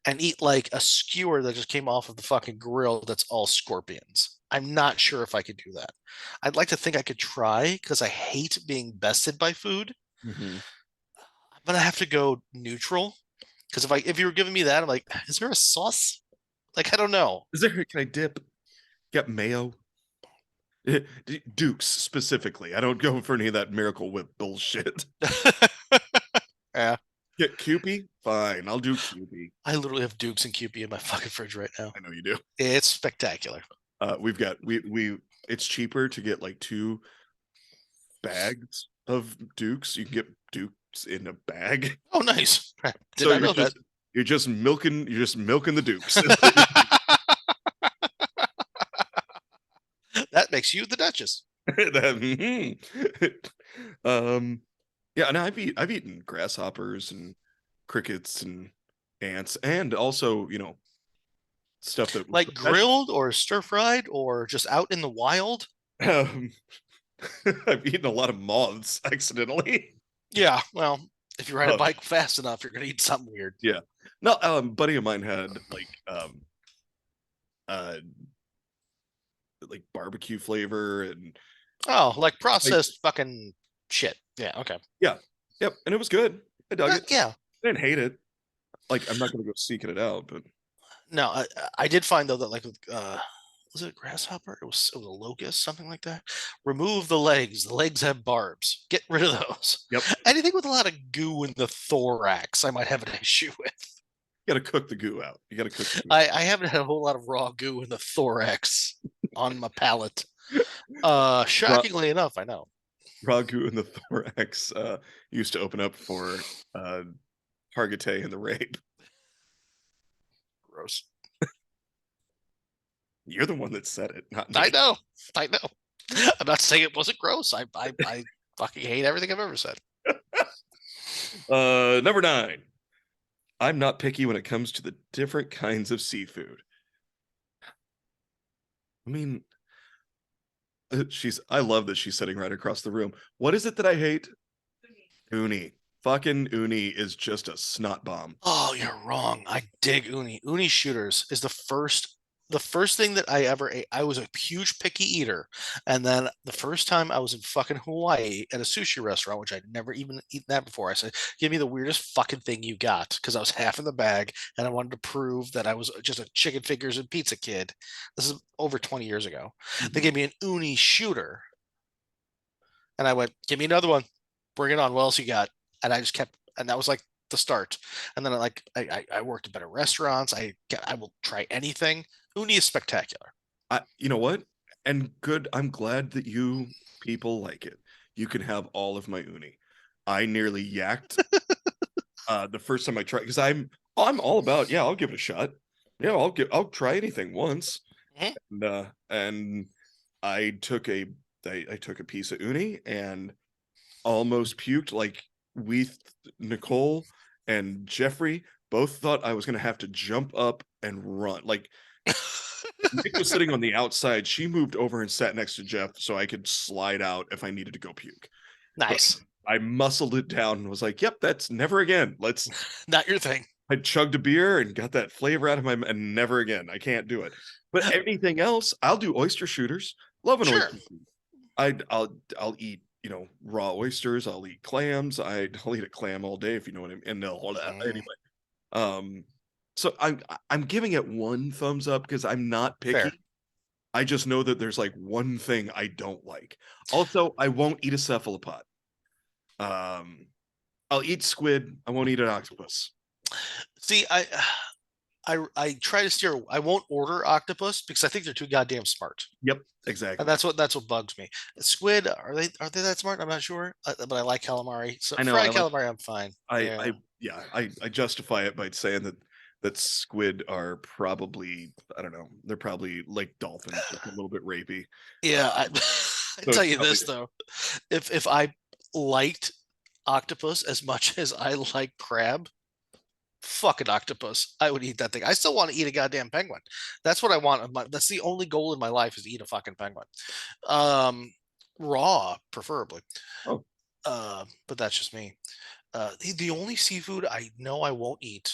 and eat like a skewer that just came off of the fucking grill that's all scorpions. I'm not sure if I could do that. I'd like to think I could try because I hate being bested by food. Mhm. I'm gonna have to go neutral because if you were giving me that, I'm like, is there a sauce? Like I don't know. Is there? Can I dip? Get mayo? Dukes specifically. I don't go for any of that Miracle Whip bullshit. Yeah, Get Kewpie? Fine, I'll do Kewpie. I literally have Dukes and Kewpie in my fucking fridge right now. I know you do. It's spectacular. We've got we. It's cheaper to get like 2 bags of Dukes. You can get Dukes in a bag. Oh, nice. Did So not know that. you're just milking the Dukes. That makes you the Duchess. um yeah, and I've eaten grasshoppers and crickets and ants and also, stuff that was Like grilled or stir fried or just out in the wild. um, I've eaten a lot of moths accidentally. Yeah, well, if you ride a Um, bike fast enough, you're gonna eat something weird. yeah. No, buddy of mine had uh like barbecue flavor and Oh, like like processed fucking shit. Yeah, okay. yeah. Yep, and it was good. I dug it. Yeah. I didn't hate it. Like I'm not gonna go seeking it out, but No, I did find though that like with was it a grasshopper? It was a locust, something like that. Remove the legs. The legs have barbs. Get rid of those. yep, Anything with a lot of goo in the thorax, I might have an issue with. you gotta cook the goo out. You gotta cook the goo. I haven't had a whole lot of raw goo in the thorax on my palate. Raw, Shockingly enough, I know. raw goo in the thorax used to open up for Hargitay and the rape. Gross. You're the one that said it, not I me. know. I know. I'm not saying it wasn't gross. I fucking hate everything I've ever said. Number 9. I'm not picky when it comes to the different kinds of seafood. I mean, I love that she's sitting right across the room. What is it that I hate? Uni. Fucking uni is just a snot bomb. Oh, you're wrong. I dig uni. Uni shooters is the first thing that I ever ate. I was a huge picky eater. And then the first time I was in fucking Hawaii at a sushi restaurant, which I'd never even eaten that before, I said, give me the weirdest fucking thing you got. Because I was half in the bag and I wanted to prove that I was just a chicken fingers and pizza kid. This is over 20 years ago. They Mhm. gave me an uni shooter. And I went, give me another one. Bring it on. What else you got? And I just kept, and that was like the start. And then I worked at better restaurants. I will try anything. Uni is spectacular. You know what? And good. I'm glad that you people like it. You can have all of my uni. I nearly yacked the first time I tried because I'm all about, yeah, I'll give it a shot. Yeah, I'll try anything once. Mhm. And I took a I took a piece of uni and almost puked. Like we Nicole and Jeffrey both thought I was gonna have to jump up and run. Like Nick was sitting on the outside. She moved over and sat next to Jeff so I could slide out if I needed to go puke. But Nice. I muscled it down and was like, "Yep, that's never again." Let's. Not your thing. I chugged a beer and got that flavor out of my and never again. I can't do it. But anything else, I'll do oyster shooters. Love an Sure. oyster. I'll eat, raw oysters. I'll eat clams. I'll eat a clam all day if you know what I mean. And they'll Mhm. anyway. Um, so I'm giving it one thumbs up because I'm not Fair. picky. I just know that there's like one thing I don't like. Also, I won't eat a cephalopod. Um, I'll eat squid. I won't eat an octopus. See, I try to steer. I won't order octopus because I think they're too goddamn smart. Yep, And exactly. that's what bugs me. Squid, are they that smart? I'm not sure, but I like calamari. So I know. I fried like. calamari, I'm fine. I Yeah. yeah. I justify it by saying that squid are probably, I don't know. They're probably like dolphins, like a little bit rapey. Yeah, I, Um, I so tell it's you probably this though, if I liked octopus as much as I like crab, fucking octopus, I would eat that thing. I still want to eat a goddamn penguin. That's what I want. That's the only goal in my life is to eat a fucking penguin. Um, Raw, preferably. oh But that's just me. The only seafood I know I won't eat,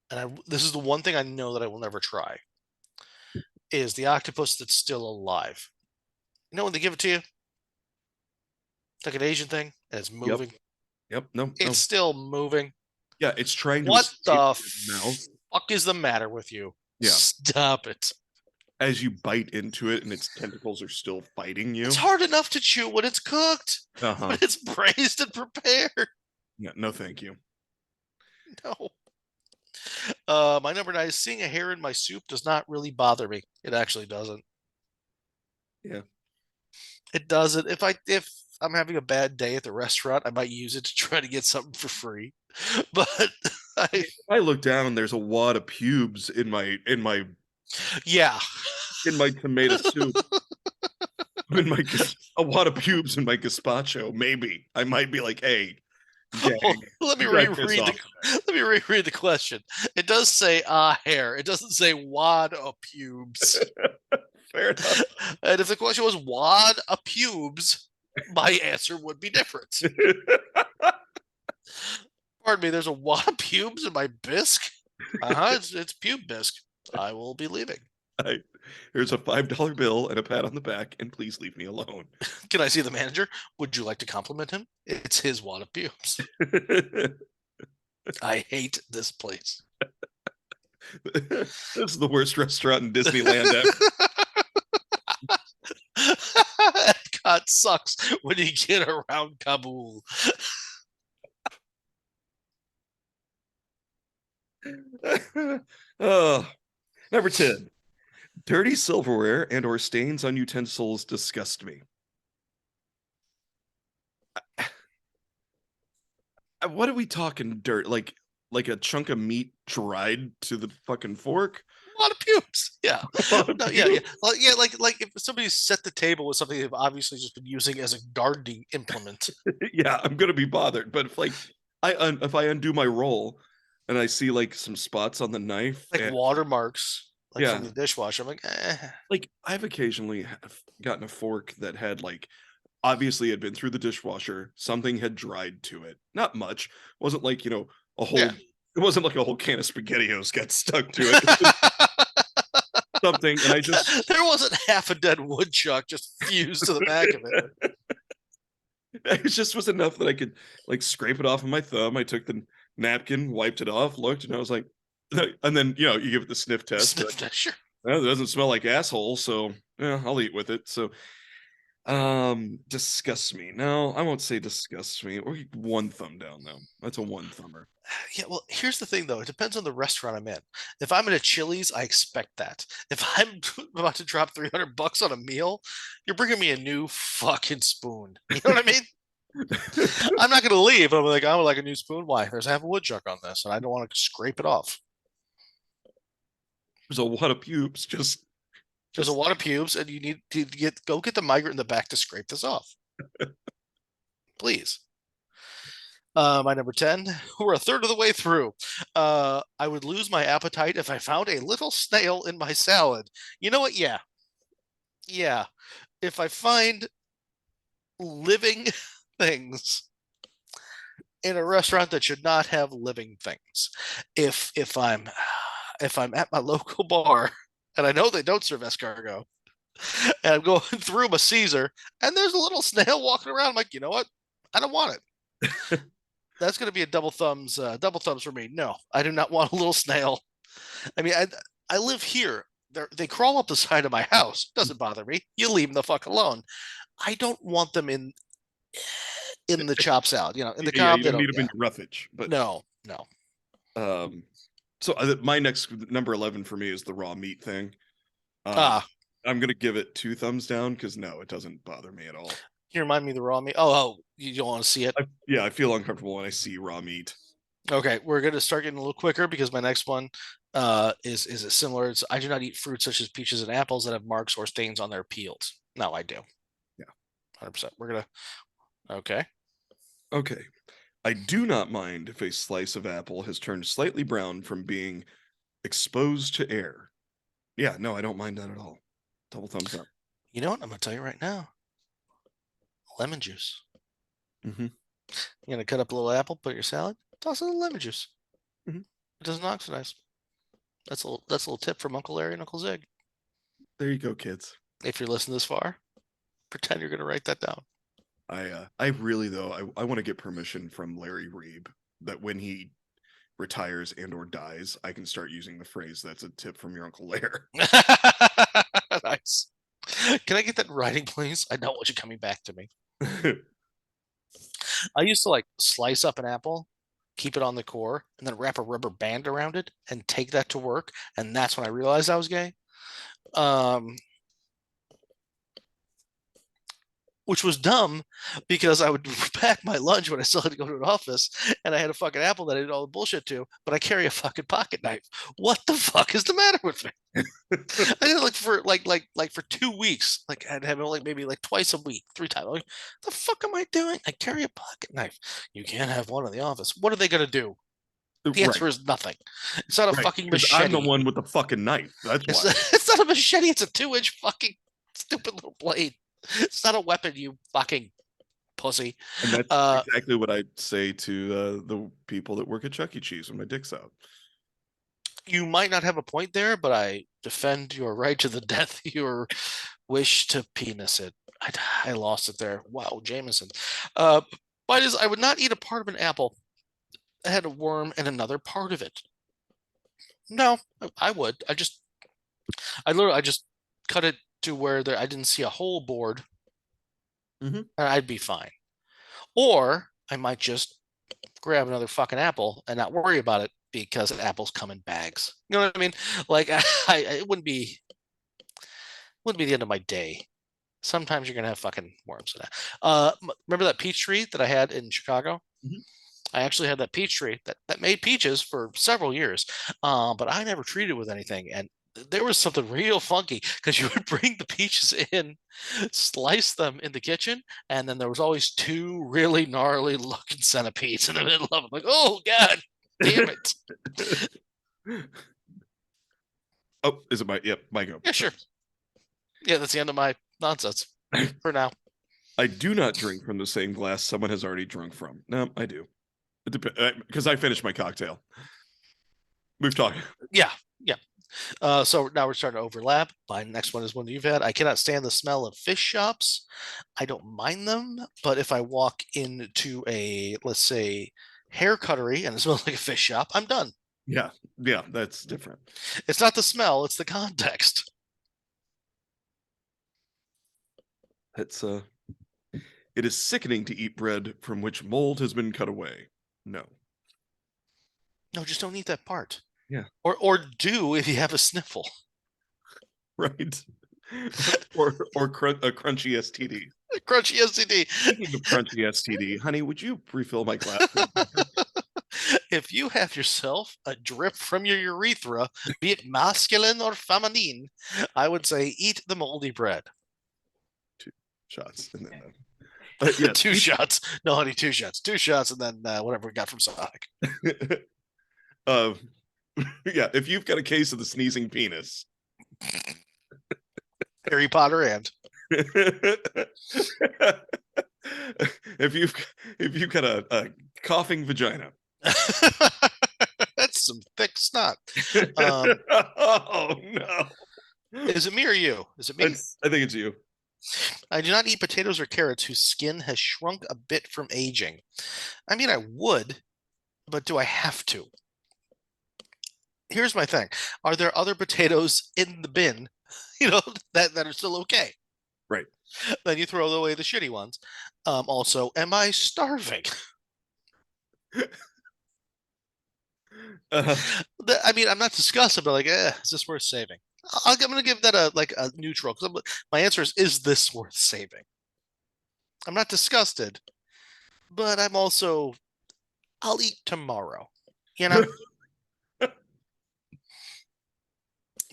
and this is the one thing I know that I will never try, is the octopus that's still alive. You know when they give it to you, like an Asian thing, and it's yep, moving. yep. No, It's no. still moving. Yeah, it's trying to What escape the your mouth. fuck is the matter with you? Yeah, Stop it. as you bite into it and its tentacles are still fighting It's you. hard enough to chew when it's cooked, Uh-huh. when it's braised and prepared. Yeah, no, thank you. No. My number nine is seeing a hair in my soup does not really bother me. It actually doesn't. Yeah. It doesn't. If I'm having a bad day at the restaurant, I might use it to try to get something for free. But I, If I look down, there's a wad of pubes yeah, in my tomato soup. A wad of pubes in my gazpacho. Maybe I might be like, "Hey, gang, well, let me you gotta piss reread the off let me reread the question. It does say hair. It doesn't say wad of pubes. today." Fair enough. And if the question was wad of pubes, my answer would be different. Pardon me, there's a wad of pubes in my bisque? Uh-huh, it's pube bisque. I will be leaving. I, here's a $5 bill and a pat on the back, and please leave me alone. Can I see the manager? Would you like to compliment him? It's his wad of pubes. I hate this place. This is the worst restaurant in Disneyland ever. Epcot sucks when you get around Kabul. Oh, number 10. Dirty silverware and or stains on utensils disgust me. What are we talking dirt? Like a chunk of meat dried to the fucking fork? A lot of pubes. Yeah. A lot of No, yeah, yeah. pubes? Yeah, like if somebody set the table with something they've obviously just been using as a gardening implement. Yeah, I'm gonna be bothered. But if I undo my roll and I see like some spots on the knife Like and watermarks, like from yeah, the dishwasher. I'm like, like I've occasionally gotten a fork that had like obviously had been through the dishwasher. Something had dried to it. Not much. Wasn't like, a Yeah. whole it wasn't like a whole can of spaghettios got stuck to it. It was just something, and I just There wasn't half a dead woodchuck just fused to the back of it. it just was enough that I could like scrape it off of my thumb. I took the napkin, wiped it off, looked, and I was like, and then you give it the sniff test. Like, Sniff that, sure. well, it doesn't smell like asshole, so yeah, I'll eat with it. So, disgusts me. No, I won't say disgusts me. Or one thumb down though. That's a one thumber. Yeah, well, here's the thing though. It depends on the restaurant I'm in. If I'm in a Chili's, I expect that. If I'm about to drop $300 on a meal, you're bringing me a new fucking spoon. You know what I mean? I'm not gonna leave. I'm like, I would like a new spoon. Why? There's half a woodchuck on this, and I don't want to scrape it off. There's a lot of pubes. There's a Just lot of pubes, and you need to go get the migrant in the back to scrape this off, please. My number 10, we're a third of the way through. I would lose my appetite if I found a little snail in my salad. You know what? Yeah. Yeah. If I find living things in a restaurant that should not have living things, if I'm at my local bar and I know they don't serve escargot, and I'm going through my Caesar and there's a little snail walking around, I'm like, you know what? I don't want it. That's going to be a double thumbs for me. No, I do not want a little snail. I mean, I live here. They crawl up the side of my house. Doesn't bother me. You leave them the fuck alone. I don't want them in the chop salad. In the yeah, cob. you They don't don't. need them in Yeah. your roughage. But No. No. um, so my next number 11 for me is the raw meat thing. Um, Ah, I'm gonna give it two thumbs down because no, it doesn't bother me at all. you remind me of the raw meat. Oh, you don't want to see it. Yeah, I feel uncomfortable when I see raw meat. Okay, we're going to start getting a little quicker because my next one is similar. I do not eat fruits such as peaches and apples that have marks or stains on their peels. No, I do. Yeah. 100%. We're gonna. Okay. Okay. I do not mind if a slice of apple has turned slightly brown from being exposed to air. Yeah, no, I don't mind that at all. Double thumbs up. You know what? I'm gonna tell you right now. Lemon juice. Mm-hmm. You're gonna cut up a little apple, put in your salad, toss a little lemon juice. Mm-hmm. It doesn't oxidize. That's a little tip from Uncle Larry and Uncle Zig. There you go, kids. If you're listening this far, pretend you're gonna write that down. I really though I want to get permission from Larry Reeb that when he retires and or dies, I can start using the phrase "that's a tip from your Uncle Larry." Nice. Can I get that in writing, please? I don't want you coming back to me. I used to like slice up an apple, keep it on the core, and then wrap a rubber band around it and take that to work. And that's when I realized I was gay. Um, which was dumb because I would pack my lunch when I still had to go to an office and I had a fucking apple that I did all the bullshit to, but I carry a fucking pocket knife. What the fuck is the matter with me? I did it like for 2 weeks. Like I'd have it like maybe like twice a week, 3 times. Like, the fuck am I doing? I carry a pocket knife. You can't have one in the office. What are they gonna do? The Right, answer is nothing. It's not a right. fucking Because I'm the machete. one with the fucking knife. That's It's why. it's not a machete. It's a 2-inch fucking stupid little blade. It's not a weapon, you fucking pussy. And that's Uh, exactly what I say to the people that work at Chuck E. Cheese when my dick's out. you might not have a point there, but I defend your right to the death your wish to penis it. I lost it there. Wow, Jameson. But is I would not eat a part of an apple that had a worm in another part of it. No, I would. I just cut it to where I didn't see a whole board, Mhm. and I'd be fine. Or I might just grab another fucking apple and not worry about it because apples come in bags. You know what I mean? Like it wouldn't be the end of my day. Sometimes you're gonna have fucking worms in that. Remember that peach tree that I had in Chicago? Mhm. I actually had that peach tree that made peaches for several years, but I never treated it with anything. And there was something real funky because you would bring the peaches in, slice them in the kitchen, and then there was always two really gnarly looking centipedes in the middle of it. Like, oh god, damn it! Oh, is it my? Yep, my go. Yeah, sure. Yeah, that's the end of my nonsense for now. I do not drink from the same glass someone has already drunk from. No, I do. It depends because I finished my cocktail. We've talked. Yeah, yeah. So now we're starting to overlap. My next one is one you've had. I cannot stand the smell of fish shops. I don't mind them, but if I walk into a, let's say, hair cuttery and it smells like a fish shop, I'm done. Yeah, yeah, that's different. It's not the smell, it's the context. It's it is sickening to eat bread from which mold has been cut away. No. No, just don't eat that part. Yeah. Or do if you have a sniffle. Right. or a crunchy STD. Crunchy STD. Speaking of crunchy STD, honey, would you refill my glass? If you have yourself a drip from your urethra, be it masculine or feminine, I would say eat the moldy bread. Two shots and then yeah, Two shots. No, honey, two shots. Two shots, and then whatever we got from Sonic. uh, yeah, if you've got a case of the sneezing penis, Harry Potter and if you've got a coughing vagina, that's some thick snot. oh no, Is it me or you? Is it me? I think it's you. I do not eat potatoes or carrots whose skin has shrunk a bit from aging. I mean, I would, but do I have to? Here's my thing. Are there other potatoes in the bin, that are still okay? Right. Then you throw away the shitty ones. Also, am I starving? Uh, I mean, I'm not disgusted, but like, is this worth saving? I'm going to give that a neutral. My answer is this worth saving? I'm not disgusted, but I'm also, I'll eat tomorrow. You know,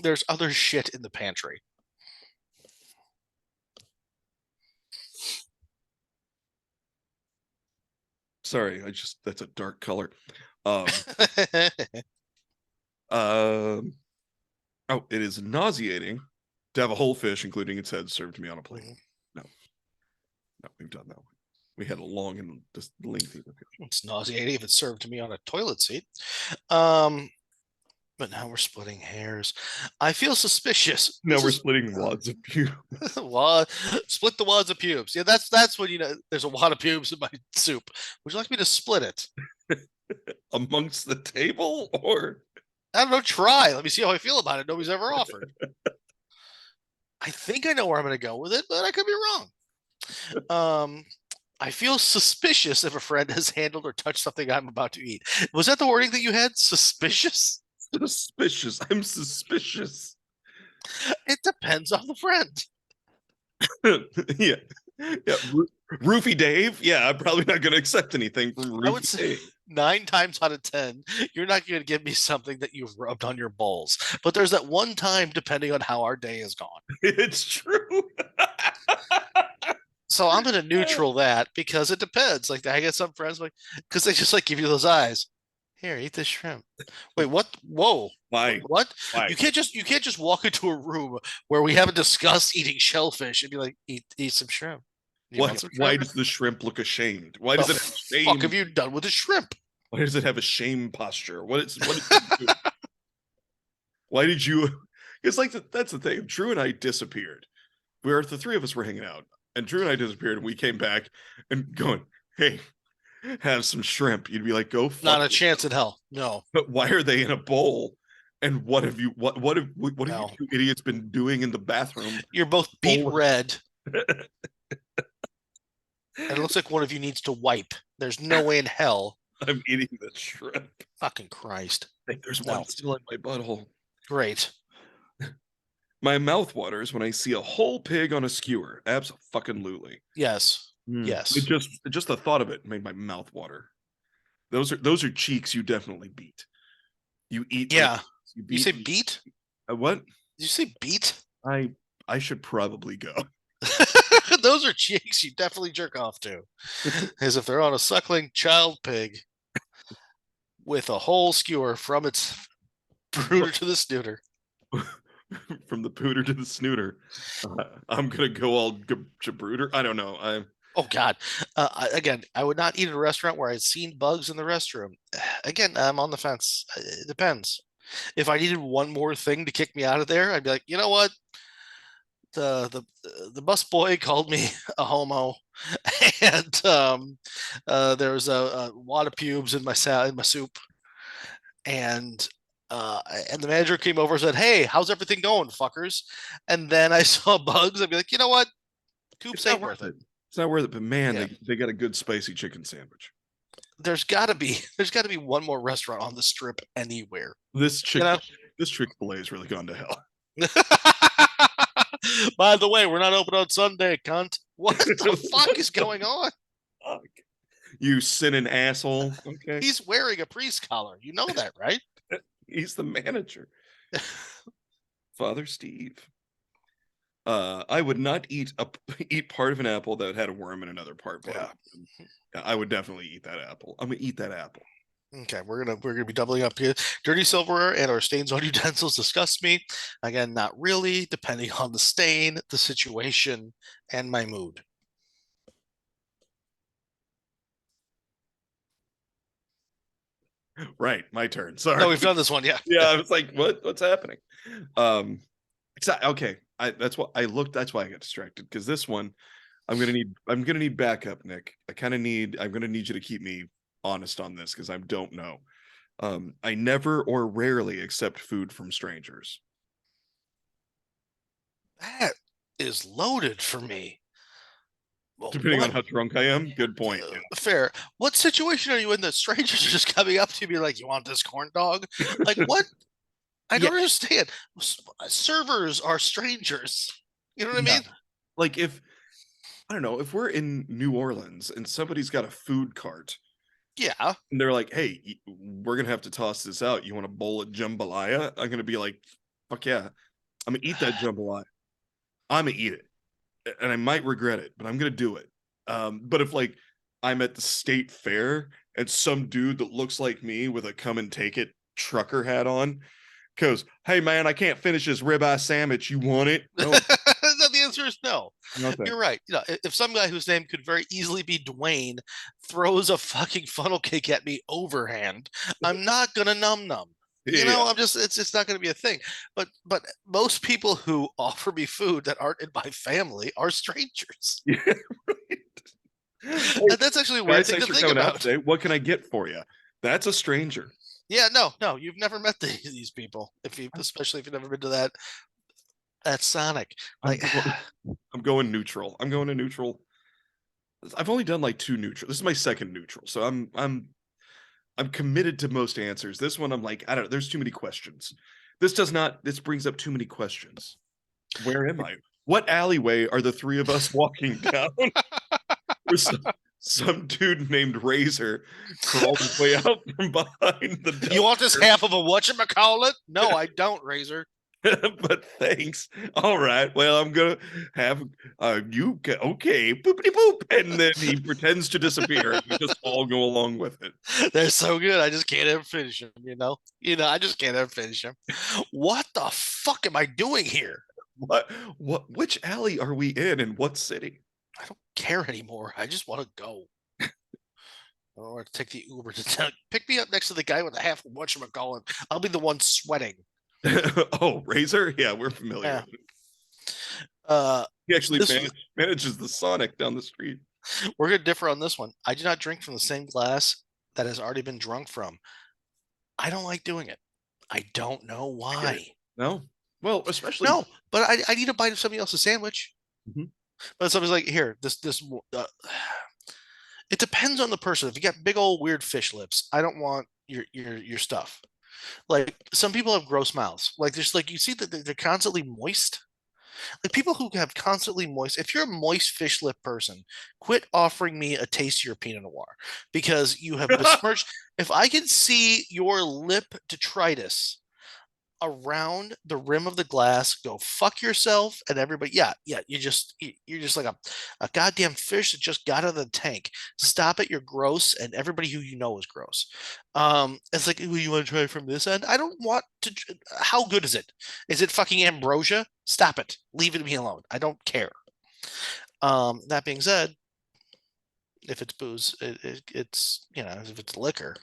there's other shit in the pantry. sorry, that's a dark color. Um, um, oh, it is nauseating to have a whole fish, including its head, served to me on a plate. No, no, we've done that one. We had a long and just lengthy. It's nauseating if it's served to me on a toilet seat. But now we're splitting hairs. I feel suspicious. Now we're splitting wads of pubes. Split the wads of pubes. Yeah, that's when there's a wad of pubes in my soup. Would you like me to split it? Amongst the table, or I don't know. Try. Let me see how I feel about it. Nobody's ever offered. I think I know where I'm going to go with it, but I could be wrong. I feel suspicious if a friend has handled or touched something I'm about to eat. Was that the wording that you had? Suspicious? suspicious. I'm suspicious. It depends on the friend. Yeah. Yeah. Roofie Dave. Yeah, I'm probably not going to accept anything from Roofie I would say Dave. 9 times out of 10, you're not going to give me something that you've rubbed on your balls. But there's that one time, depending on how our day has gone. It's true. So I'm going to neutral that because it depends. Like I get some friends like because they just like give you those eyes. Here, eat this shrimp. Wait, what? Whoa. Why? What? Why? You can't just walk into a room where we haven't discussed eating shellfish and be like, eat some shrimp. Why does the shrimp look ashamed? Why does it have shame? Fuck have you done with the shrimp? Why does it have a shame posture? What is it why did you it's like that's the thing. Drew and I disappeared. The three of us were hanging out, and Drew and I disappeared, and we came back and going, hey, have some shrimp. You'd be like, go fuck Not a chance in hell. No. But why are they in a bowl? And what have you what have you two idiots been doing in the bathroom? You're both beet red. And it looks like one of you needs to wipe. There's no way in hell. I'm eating the shrimp. Fucking Christ. I think there's one still in my butthole. Great. My mouth waters when I see a whole pig on a skewer. Absolutely. Yes. Yes. It just the thought of it made my mouth water. Those are cheeks you definitely beat. You eat. Yeah. You say beat? What? Did you say beat? I should probably go. Those are cheeks you definitely jerk off to. As if they're on a suckling child pig with a whole skewer from its brooder to the snooter. From the pooter to the snooter. I'm gonna go all jabruder. I don't know. Oh God! Again, I would not eat at a restaurant where I'd seen bugs in the restroom. Again, I'm on the fence. It depends. If I needed one more thing to kick me out of there, I'd be like, you know what? The bus boy called me a homo, and there was a wad of pubes in my in my soup, and uh, and the manager came over and said, "Hey, how's everything going, fuckers?" And then I saw bugs. I'd be like, you know what? it's Coops not ain't worth worth it. it. It's not worth it. But man, Yeah, they got a good spicy chicken sandwich. there's got to be one more restaurant on the strip anywhere. This You Chick know. this Chick-fil-A has really gone to hell. By the way, we're not open on Sunday, cunt. What the fuck is going on? Fuck? You sinning asshole. Okay. He's wearing a priest collar. You know that, right? He's the manager. Father Steve. I would not eat part of an apple that had a worm in another part, but Yeah. I would definitely eat that apple. I'm gonna eat that apple. Okay, we're gonna be doubling up here. Dirty silverware and or stains on utensils disgust me. Again, not really, depending on the stain, the situation, and my mood. Right, my turn. No, Sorry. we've done this one, yeah. Yeah, I was like, what's happening? Um, okay. That's what I looked. That's why I got distracted because this one, I'm gonna need backup, Nick. I'm gonna need you to keep me honest on this because I don't know. I never or rarely accept food from strangers. That is loaded for me. Well, Depending on what how drunk I am. Good point. fair? What situation are you in that strangers are just coming up to you and be like, "You want this corn dog?" Like what? I Yeah. don't understand. Servers are strangers. You know what I Yeah. mean? Like if I don't know, if we're in New Orleans and somebody's got a food cart Yeah. and they're like, "Hey, we're gonna have to toss this out. You want a bowl of jambalaya?" I'm gonna be like, "Fuck yeah, I'm gonna eat that jambalaya. I'm gonna eat it, and I might regret it, but I'm gonna do it." But if like I'm at the state fair and some dude that looks like me with a come and take it trucker hat on goes, "Hey man, I can't finish this ribeye sandwich. You want it?" No, The answer is no. no You're thanks. right. If some guy whose name could very easily be Dwayne throws a fucking funnel cake at me overhand, I'm not gonna num num. Yeah, I'm just it's just not gonna be a thing. But most people who offer me food that aren't in my family are strangers. yeah. Hey, And that's actually a weird guys, thing to thanks for think coming out about. today. What can I get for you? That's a stranger. Yeah, no, you've never met these people. If you, especially if you've never been to that Sonic, I'm like, going. I'm going neutral. I'm going to neutral. I've only done like two neutral. This is my second neutral, so I'm committed to most answers. This one, I'm like, I don't know. There's too many questions. This does not. This brings up too many questions. Where am I? What alleyway are the three of us walking down? Where some dude named Razor crawled his way out from behind the you want this dumpster. half of a whatchamacallit? No, I don't, Razor. But thanks. All right. Well, I'm gonna have okay, boopity boop, and then he pretends to disappear, and we just all go along with it. They're so good. I just can't ever finish them. I just can't ever finish them. What the fuck am I doing here? What? What? Which alley are we in what city? I don't care anymore. I just want to go. I don't want to take the Uber to pick me up next to the guy with the half of whatchamacallit. I'll be the one sweating. Oh, Razor. Yeah, we're familiar Yeah. with it. Uh, He actually this manages the Sonic down the street. we're gonna differ on this one. I do not drink from the same glass that has already been drunk from. I don't like doing it. I don't know I get it. why. No. Well, especially. No, but I need a bite of somebody else's sandwich. Mhm. But somebody's like, here, it depends on the person. If you got big old weird fish lips, I don't want your stuff. Like some people have gross mouths. Like there's like you see that they're constantly moist. Like people who have constantly moist. If you're a moist fish lip person, quit offering me a taste of your Pinot Noir because you have besmirched. If I can see your lip detritus around the rim of the glass, go fuck yourself, and everybody, yeah, yeah, you're just like a goddamn fish that just got out of the tank. Stop it, you're gross, and everybody who you know is gross. It's like, well, you want to try from this end? I don't want to. How good is it? Is it fucking ambrosia? Stop it. Leave it me alone. I don't care. That being said, if it's booze, it's if it's liquor.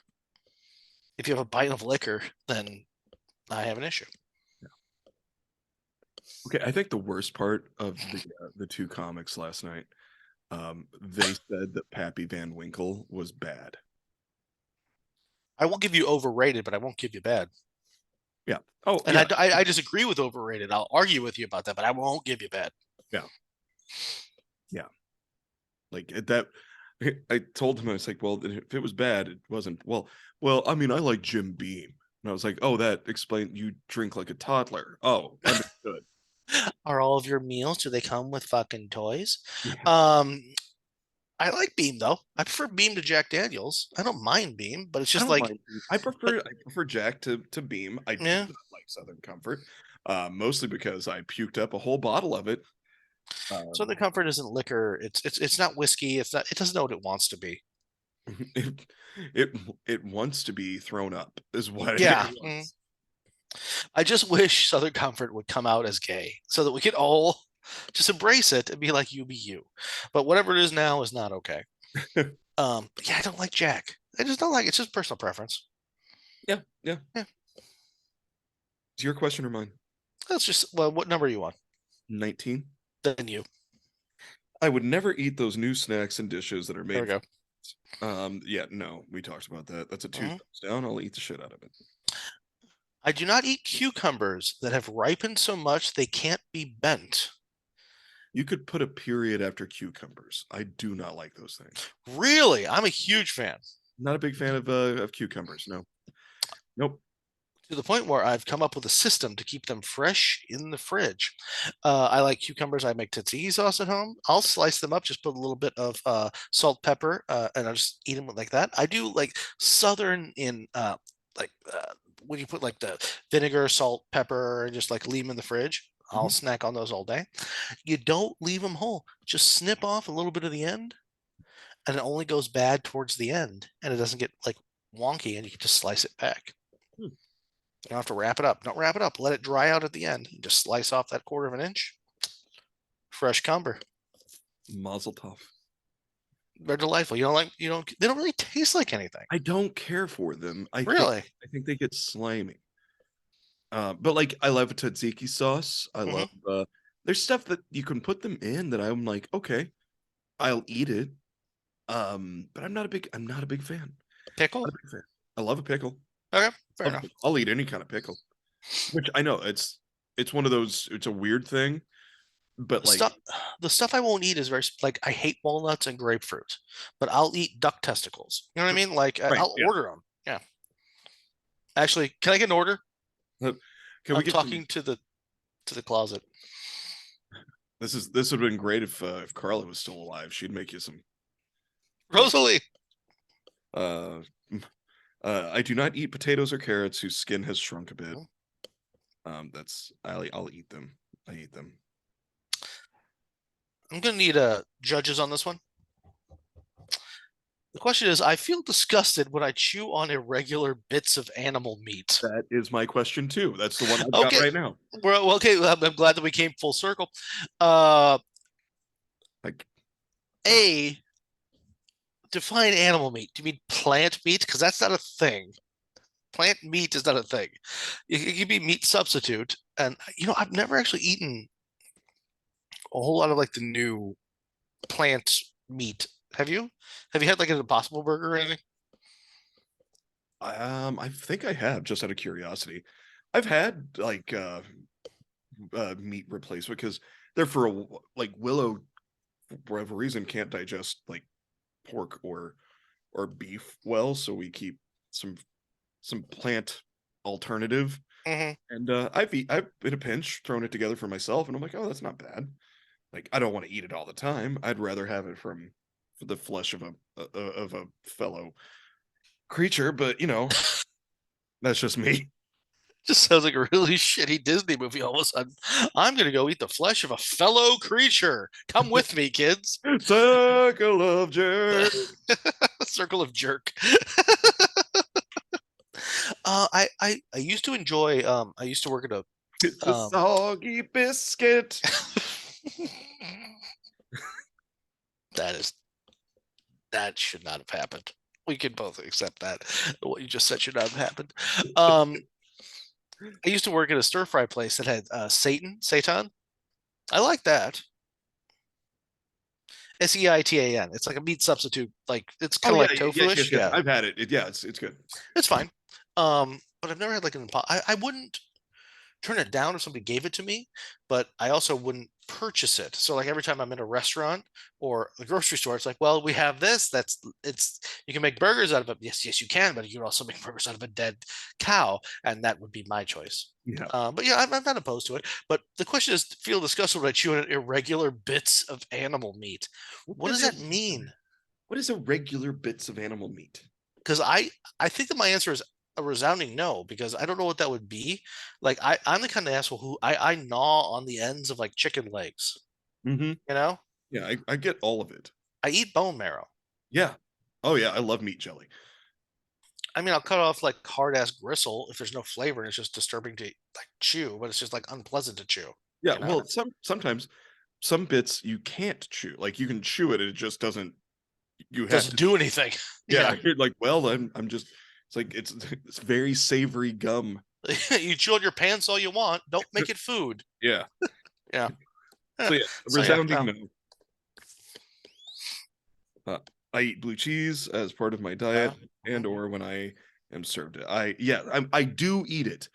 If you have a pint of liquor, then I have an issue. Okay, I think the worst part of the two comics last night, they said that Pappy Van Winkle was bad. I will give you overrated, but I won't give you bad. Yeah. Oh, And yeah. I disagree with overrated. I'll argue with you about that, but I won't give you bad. Yeah. Yeah. Like that I told him, I was like, well, if it was bad, it wasn't. Well, I mean, I like Jim Beam. And I was like, oh, that explained you drink like a toddler. Oh, understood. Are all of your meals, do they come with fucking toys? Yeah. Um, I like Beam though. I prefer Beam to Jack Daniels. I don't mind Beam, but it's I just don't like, mind Beam. but I prefer Jack to Beam. I do yeah. not like Southern Comfort. Mostly because I puked up a whole bottle of it. Southern Um, Comfort isn't liquor. It's not whiskey. It's not. It doesn't know what it wants to be. it it it wants to be thrown up, is what it Yeah. wants. I just wish Southern Comfort would come out as gay so that we could all just embrace it and be like, you be you. But whatever it is now is not okay. Yeah, I don't like Jack. I just don't like it. It's just personal preference. Yeah, yeah. Yeah. It's your question or mine? That's just, well, what number are you on? 19. Then you. I would never eat those new snacks and dishes that are There we made. go. Yeah, no, we talked about that. That's a two Mhm. thumbs down. I'll eat the shit out of it. I do not eat cucumbers that have ripened so much they can't be bent. You could put a period after cucumbers. I do not like those things. Really? I'm a huge fan. Not a big fan of cucumbers. No, nope. To the point where I've come up with a system to keep them fresh in the fridge. I like cucumbers. I make tzatziki sauce at home. I'll slice them up, just put a little bit of salt, pepper, and I'll just eat them like that. I do like southern in like when you put like the vinegar, salt, pepper, and just like leave them in the fridge. I'll Mhm. snack on those all day. You don't leave them whole. Just snip off a little bit of the end, and it only goes bad towards the end, and it doesn't get like wonky, and you can just slice it back. Hmm. You don't have to wrap it up. Don't wrap it up. Let it dry out at the end. You just slice off that quarter of an inch. Fresh cumber. Mazel tov. They're delightful. You don't they don't really taste like anything. I don't care for them. Really. I think they get slimy. But like I love tzatziki sauce. I love Hmm. there's stuff that you can put them in that I'm like, okay, I'll eat it. But I'm not a big fan. Pickle? Not a big fan. I love a pickle. Okay, fair Love a enough. pickle. I'll eat any kind of pickle. Which I know it's one of those, it's a weird thing, but The like stuff the stuff I won't eat is very like I hate walnuts and grapefruit, but I'll eat duck testicles. You know what I mean? Like right, I'll yeah. order them. Yeah. Actually, can I get an order? Can we I'm get some talking to the closet. this would have been great if Carla was still alive. She'd make you some Rosalie. uh I do not eat potatoes or carrots whose skin has shrunk a bit. That's I'll eat them. I eat them. I'm gonna need judges on this one. The question is, I feel disgusted when I chew on irregular bits of animal meat. That is my question too. That's the one I've got Okay, right now. well, okay. I'm glad that we came full circle. Uh, Like A, define animal meat. Do you mean plant meat? Because that's not a thing. Plant meat is not a thing. It could be meat substitute. And I've never actually eaten a whole lot of like the new plant meat. Have you? Have you had like an Impossible Burger or anything? I think I have, just out of curiosity. I've had like meat replacement because they're for like Willow, for whatever reason, can't digest like pork or beef well, so we keep some plant alternative. Hmm. And I've in a pinch thrown it together for myself, and I'm like, oh, that's not bad. Like I don't want to eat it all the time. I'd rather have it from the flesh of a fellow creature, but that's just me. Just sounds like a really shitty Disney movie all of a sudden. I'm gonna go eat the flesh of a fellow creature. Come with me, kids. Circle of jerk. Circle of jerk. I used to enjoy I used to work at a It's a um soggy biscuit. that is that should not have happened. We can both accept that. What you just said should not have happened. Um I used to work at a stir fry place that had Seitan. I like that. Seitan. It's like a meat substitute. Like it's Oh kind of yeah, like yes, tofu-ish. yes, yes. Yeah, I've had it. Yeah, it's good. it's fine. But I've never had like an I wouldn't turn it down if somebody gave it to me, but I also wouldn't purchase it. So like every time I'm in a restaurant or the grocery store, it's like, well, we have this. It's you can make burgers out of it. Yes, yes, you can, but you can also make burgers out of a dead cow, and that would be my choice. Yeah. But yeah, I'm not opposed to it. But the question is, feel disgusted when I chew on irregular bits of animal meat. What What is does it? that mean? What is irregular bits of animal meat? Because I think that my answer is a resounding no, because I don't know what that would be. Like I'm the kind of asshole who I gnaw on the ends of like chicken legs. Hmm. You know, Yeah, I get all of it. I eat bone marrow. Yeah. Oh yeah, I love meat jelly. I mean, I'll cut off like hard ass gristle if there's no flavor and it's just disturbing to like chew, but it's just like unpleasant to chew. Yeah, You know, well, sometimes some bits you can't chew. Like you can chew it, and it just doesn't. You have doesn't to. do anything. Yeah, Yeah, you're like, well, I'm just. It's like it's very savory gum. you chew on your pants all you want. Don't make it food. Yeah. Yeah. So yeah, So yeah, resounding no. no. Uh, I eat blue cheese as part of my diet, and Mhm. or when I am served it. I do eat it.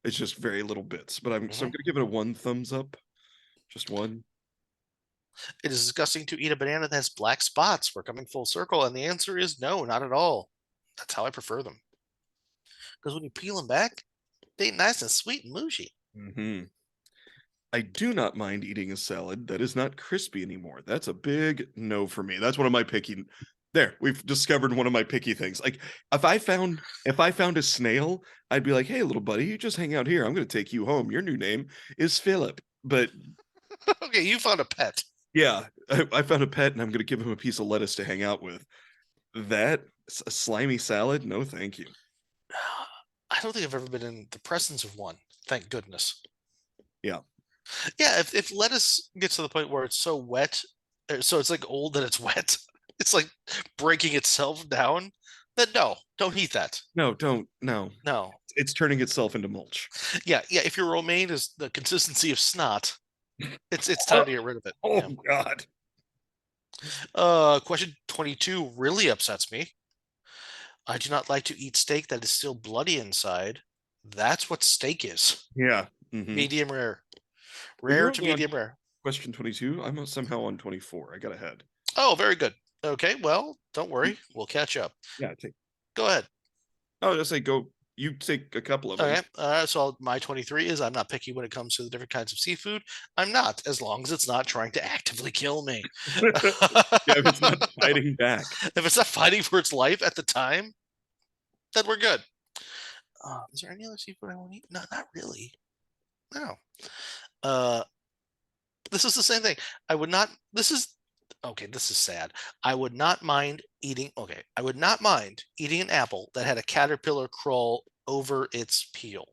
It's just very little bits, but I'm Mhm. gonna give it a one thumbs up. Just one. It is disgusting to eat a banana that has black spots. We're coming full circle, and the answer is no, not at all. That's how I prefer them. Because when you peel them back, they nice and sweet and mushy. Hmm. I do not mind eating a salad that is not crispy anymore. That's a big no for me. That's one of my picky. There, we've discovered one of my picky things. Like if I found a snail, I'd be like, "Hey, little buddy, you just hang out here. I'm going to take you home. Your new name is Philip." But Okay, you found a pet. yeah, I found a pet, and I'm going to give him a piece of lettuce to hang out with. That a slimy salad? No, thank you. I don't think I've ever been in the presence of one. Thank goodness. Yeah. Yeah, if lettuce gets to the point where it's so wet, so it's like old that it's wet, it's like breaking itself down, then no, don't eat that. No, don't. No. No. It's turning itself into mulch. Yeah, yeah. If your romaine is the consistency of snot, it's Oh, time to get rid of it. oh Yeah. God. Question 22 really upsets me. I do not like to eat steak that is still bloody inside. That's what steak is. Yeah. Hmm. Medium rare. Well, Rare you're to only on medium rare. question 22. I'm somehow on 24. I got ahead. Oh, very good. Okay, well, don't worry. We'll catch up. Yeah, take. Go ahead. I'll just say go. You take a couple of them. Okay. So my 23 is I'm not picky when it comes to the different kinds of seafood. I'm not, as long as it's not trying to actively kill me. Yeah, if it's not fighting back. If it's not fighting for its life at the time, then we're good. Is there any other seafood I won't eat? No, not really. No. Uh, this is the same thing. I would not. This is okay. This is sad. I would not mind eating. Okay, I would not mind eating an apple that had a caterpillar crawl over its peel.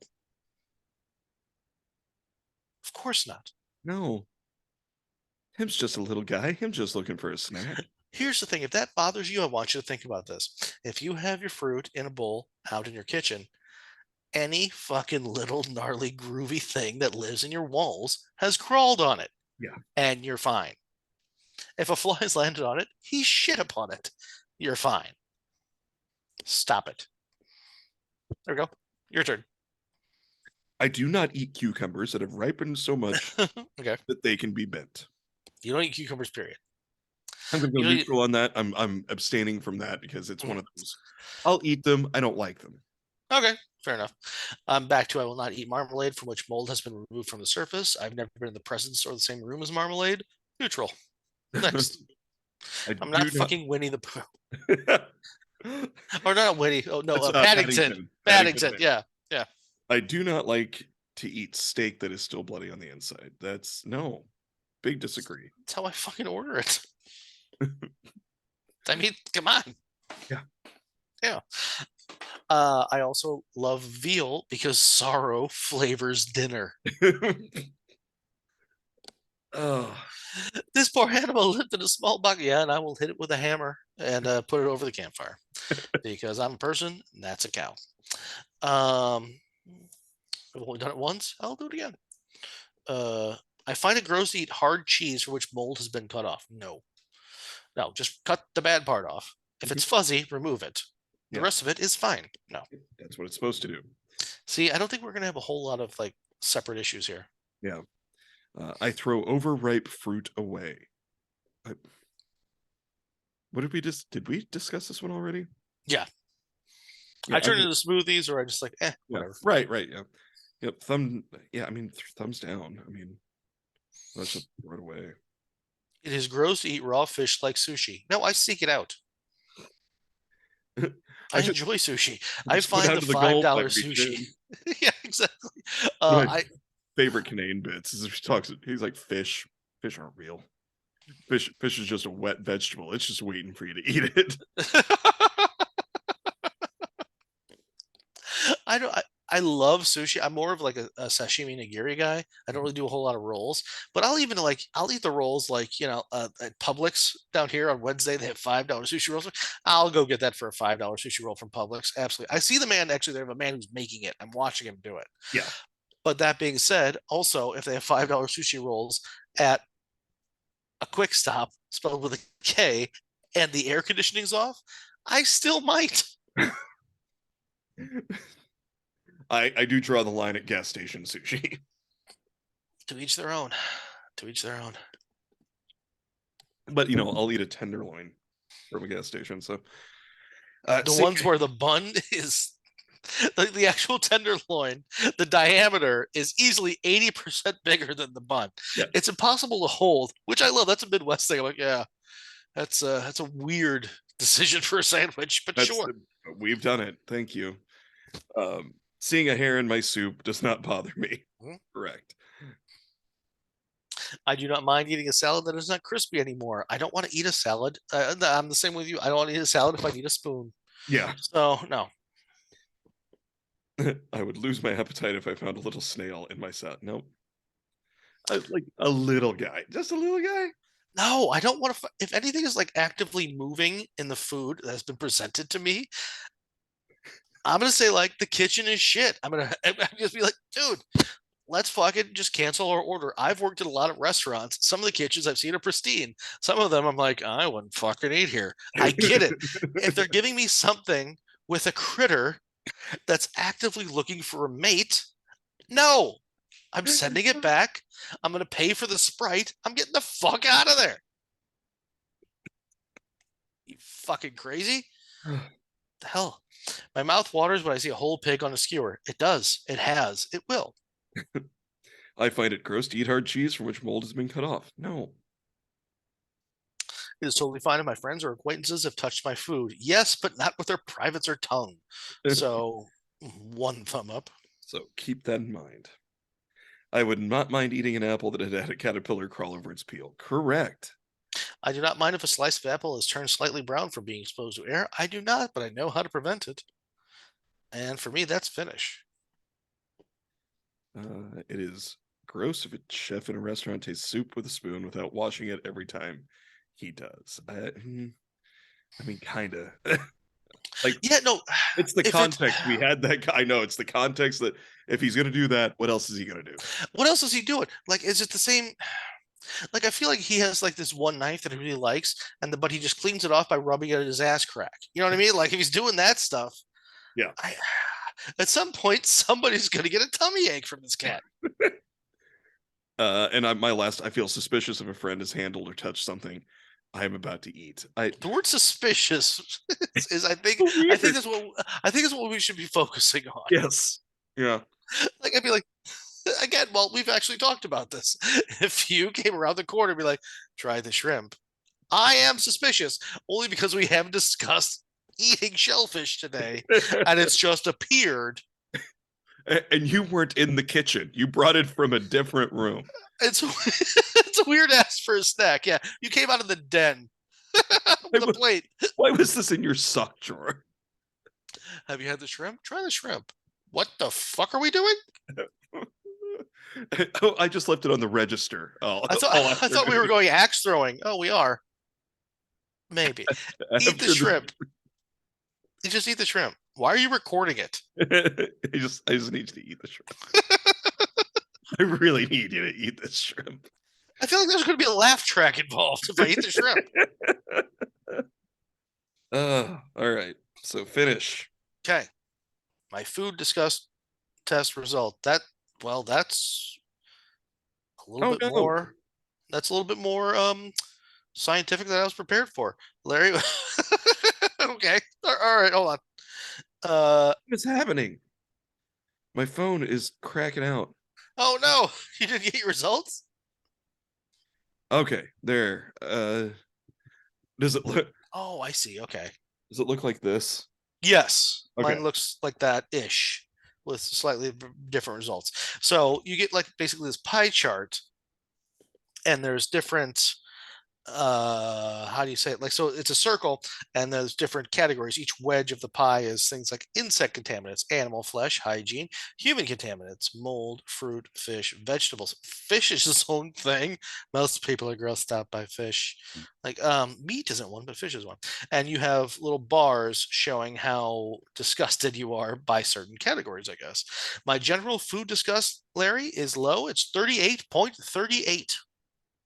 Of course not. No, him's just a little guy. Him just looking for a snack. Here's the thing. If that bothers you, I want you to think about this. If you have your fruit in a bowl out in your kitchen, any fucking little gnarly groovy thing that lives in your walls has crawled on it, Yeah. and you're fine. If a fly's landed on it, he shit upon it. You're fine. Stop it. There we go. Your turn. I do not eat cucumbers that have ripened so much Okay. that they can be bent. You don't eat cucumbers, period. I'm gonna go You don't eat. neutral on that. I'm abstaining from that because it's one Mhm. of those. I'll eat them. I don't like them. Okay, fair enough. I'm back to I will not eat marmalade from which mold has been removed from the surface. I've never been in the presence or the same room as marmalade. Neutral. Next. I I'm do not not. fucking Winnie the Pooh. Or not Winnie. Oh no, That's Paddington. Paddington. Paddington. Paddington. Yeah. Yeah. I do not like to eat steak that is still bloody on the inside. That's no. Big disagree. That's how I fucking order it. I mean, come on. Yeah. Yeah. I also love veal because sorrow flavors dinner. Oh, This poor animal lived in a small bucket. Yeah, and I will hit it with a hammer and put it over the campfire because I'm a person and that's a cow. Um, I've only done it once. I'll do it again. Uh, I find it gross to eat hard cheese for which mold has been cut off. No, no, just cut the bad part off. If mhm, it's fuzzy, remove it. The yeah, rest of it is fine. No. that's what it's supposed to do. See, I don't think we're gonna have a whole lot of like separate issues here. Yeah. I throw overripe fruit away. I, what did we just did we discuss this one already? Yeah, Yeah, I turn it into smoothies, or I just like, yeah, whatever. right, right, yeah. Yep, yeah, I mean thumbs down. I mean, let's just throw it away. It is gross to eat raw fish like sushi. No, I seek it out. I I should enjoy sushi. I just go find down the to the Gulf, I $5 reach sushi. in. Yeah, exactly. One of my I favorite Canadian bits is if he talks he's like, "Fish. Fish aren't real. Fish is just a wet vegetable. It's just waiting for you to eat it." I don't. I love sushi. I'm more of like a sashimi nigiri guy. I don't really do a whole lot of rolls, but I'll eat the rolls like at Publix down here on Wednesday. They have $5 sushi rolls. I'll go get that for a $5 sushi roll from Publix. Absolutely. I see the man actually. They have a man who's making it. I'm watching him do it. Yeah. But that being said, also if they have $5 sushi rolls at a quick stop spelled with a K and the air conditioning's off, I still might. I do draw the line at gas station sushi. To each their own. To each their own. But I'll eat a tenderloin from a gas station. So The see, ones where the bun is the actual tenderloin, the diameter is easily 80% bigger than the bun. yeah, It's impossible to hold, which I love. That's a Midwest thing. I'm like, yeah, that's a weird decision for a sandwich, but that's sure. we've done it. Thank you. Seeing a hair in my soup does not bother me. Mhm. Correct. I do not mind eating a salad that is not crispy anymore. I don't want to eat a salad. I'm the same with you. I don't want to eat a salad if I need a spoon. Yeah. So no, I would lose my appetite if I found a little snail in my salad. Nope. Like a little guy, just a little guy. no, I don't want to. If anything is like actively moving in the food that has been presented to me, I'm gonna say like the kitchen is shit. I'm just be like, dude, let's fucking just cancel our order. I've worked at a lot of restaurants. Some of the kitchens I've seen are pristine. Some of them I'm like, I wouldn't fucking eat here. I get it. If they're giving me something with a critter that's actively looking for a mate, no, I'm sending it back. I'm gonna pay for the Sprite. I'm getting the fuck out of there. You fucking crazy? The hell? My mouth waters when I see a whole pig on a skewer. It does. It has. It will. I find it gross to eat hard cheese from which mold has been cut off. No. It is totally fine if my friends or acquaintances have touched my food. Yes, but not with their privates or tongue. So, one thumb up. So keep that in mind. I would not mind eating an apple that had a caterpillar crawl over its peel. Correct. I do not mind if a slice of apple is turned slightly brown from being exposed to air. I do not, but I know how to prevent it. And for me, that's finish. It is gross if a chef in a restaurant tastes soup with a spoon without washing it every time he does. I mean, kind of. Like, Yeah, no, it's the if it, context. We had that guy. I know it's the context that if he's going to do that, what else is he going to do? what else is he doing? Like, is it the same? Like, I feel like he has like this one knife that he really likes, but he just cleans it off by rubbing it at his ass crack. You know what I mean? Like, if he's doing that stuff, Yeah. I, at some point, somebody's going to get a tummy ache from this cat. And I feel suspicious if a friend has handled or touched something I am about to eat. The word suspicious is, I Weird. think is what we should be focusing on. Yes. Yeah. Like, I'd be like, again, well, we've actually talked about this. If you came around the corner and be like, try the shrimp, I am suspicious only because we have discussed eating shellfish today and it's just appeared. And you weren't in the kitchen. You brought it from a different room. It's it's a weird ass for a snack. Yeah, you came out of the den Why with a plate. why was this in your sock drawer? Have you had the shrimp? Try the shrimp. What the fuck are we doing? Oh, I just left it on the register I thought all I thought we were afternoon going axe throwing. Oh, we are. Maybe. Eat the after the shrimp. You just eat the shrimp. Why are you recording it? I just need you to eat the shrimp. I really need you to eat this shrimp. I feel like there's going to be a laugh track involved if I eat the shrimp. All right. So finish. Okay. My food disgust test result. That's a little Oh bit no. more. That's a little bit more scientific than I was prepared for. Larry. Okay. All right. Hold on. What's happening? My phone is cracking out. Oh no, you didn't get your results? Okay, there. Does it look Oh, I see. Okay. does it look like this? Yes, Okay. mine looks like that ish with slightly different results. So you get like basically this pie chart, and there's different how do you say it, like, so it's a circle and there's different categories. Each wedge of the pie is things like insect contaminants, animal flesh, hygiene, human contaminants, mold, fruit, fish, vegetables. Fish is its own thing. Most people are grossed out by fish. Like, meat isn't one, but fish is one. And you have little bars showing how disgusted you are by certain categories, I guess. My general food disgust, Larry, is low. It's 38.38.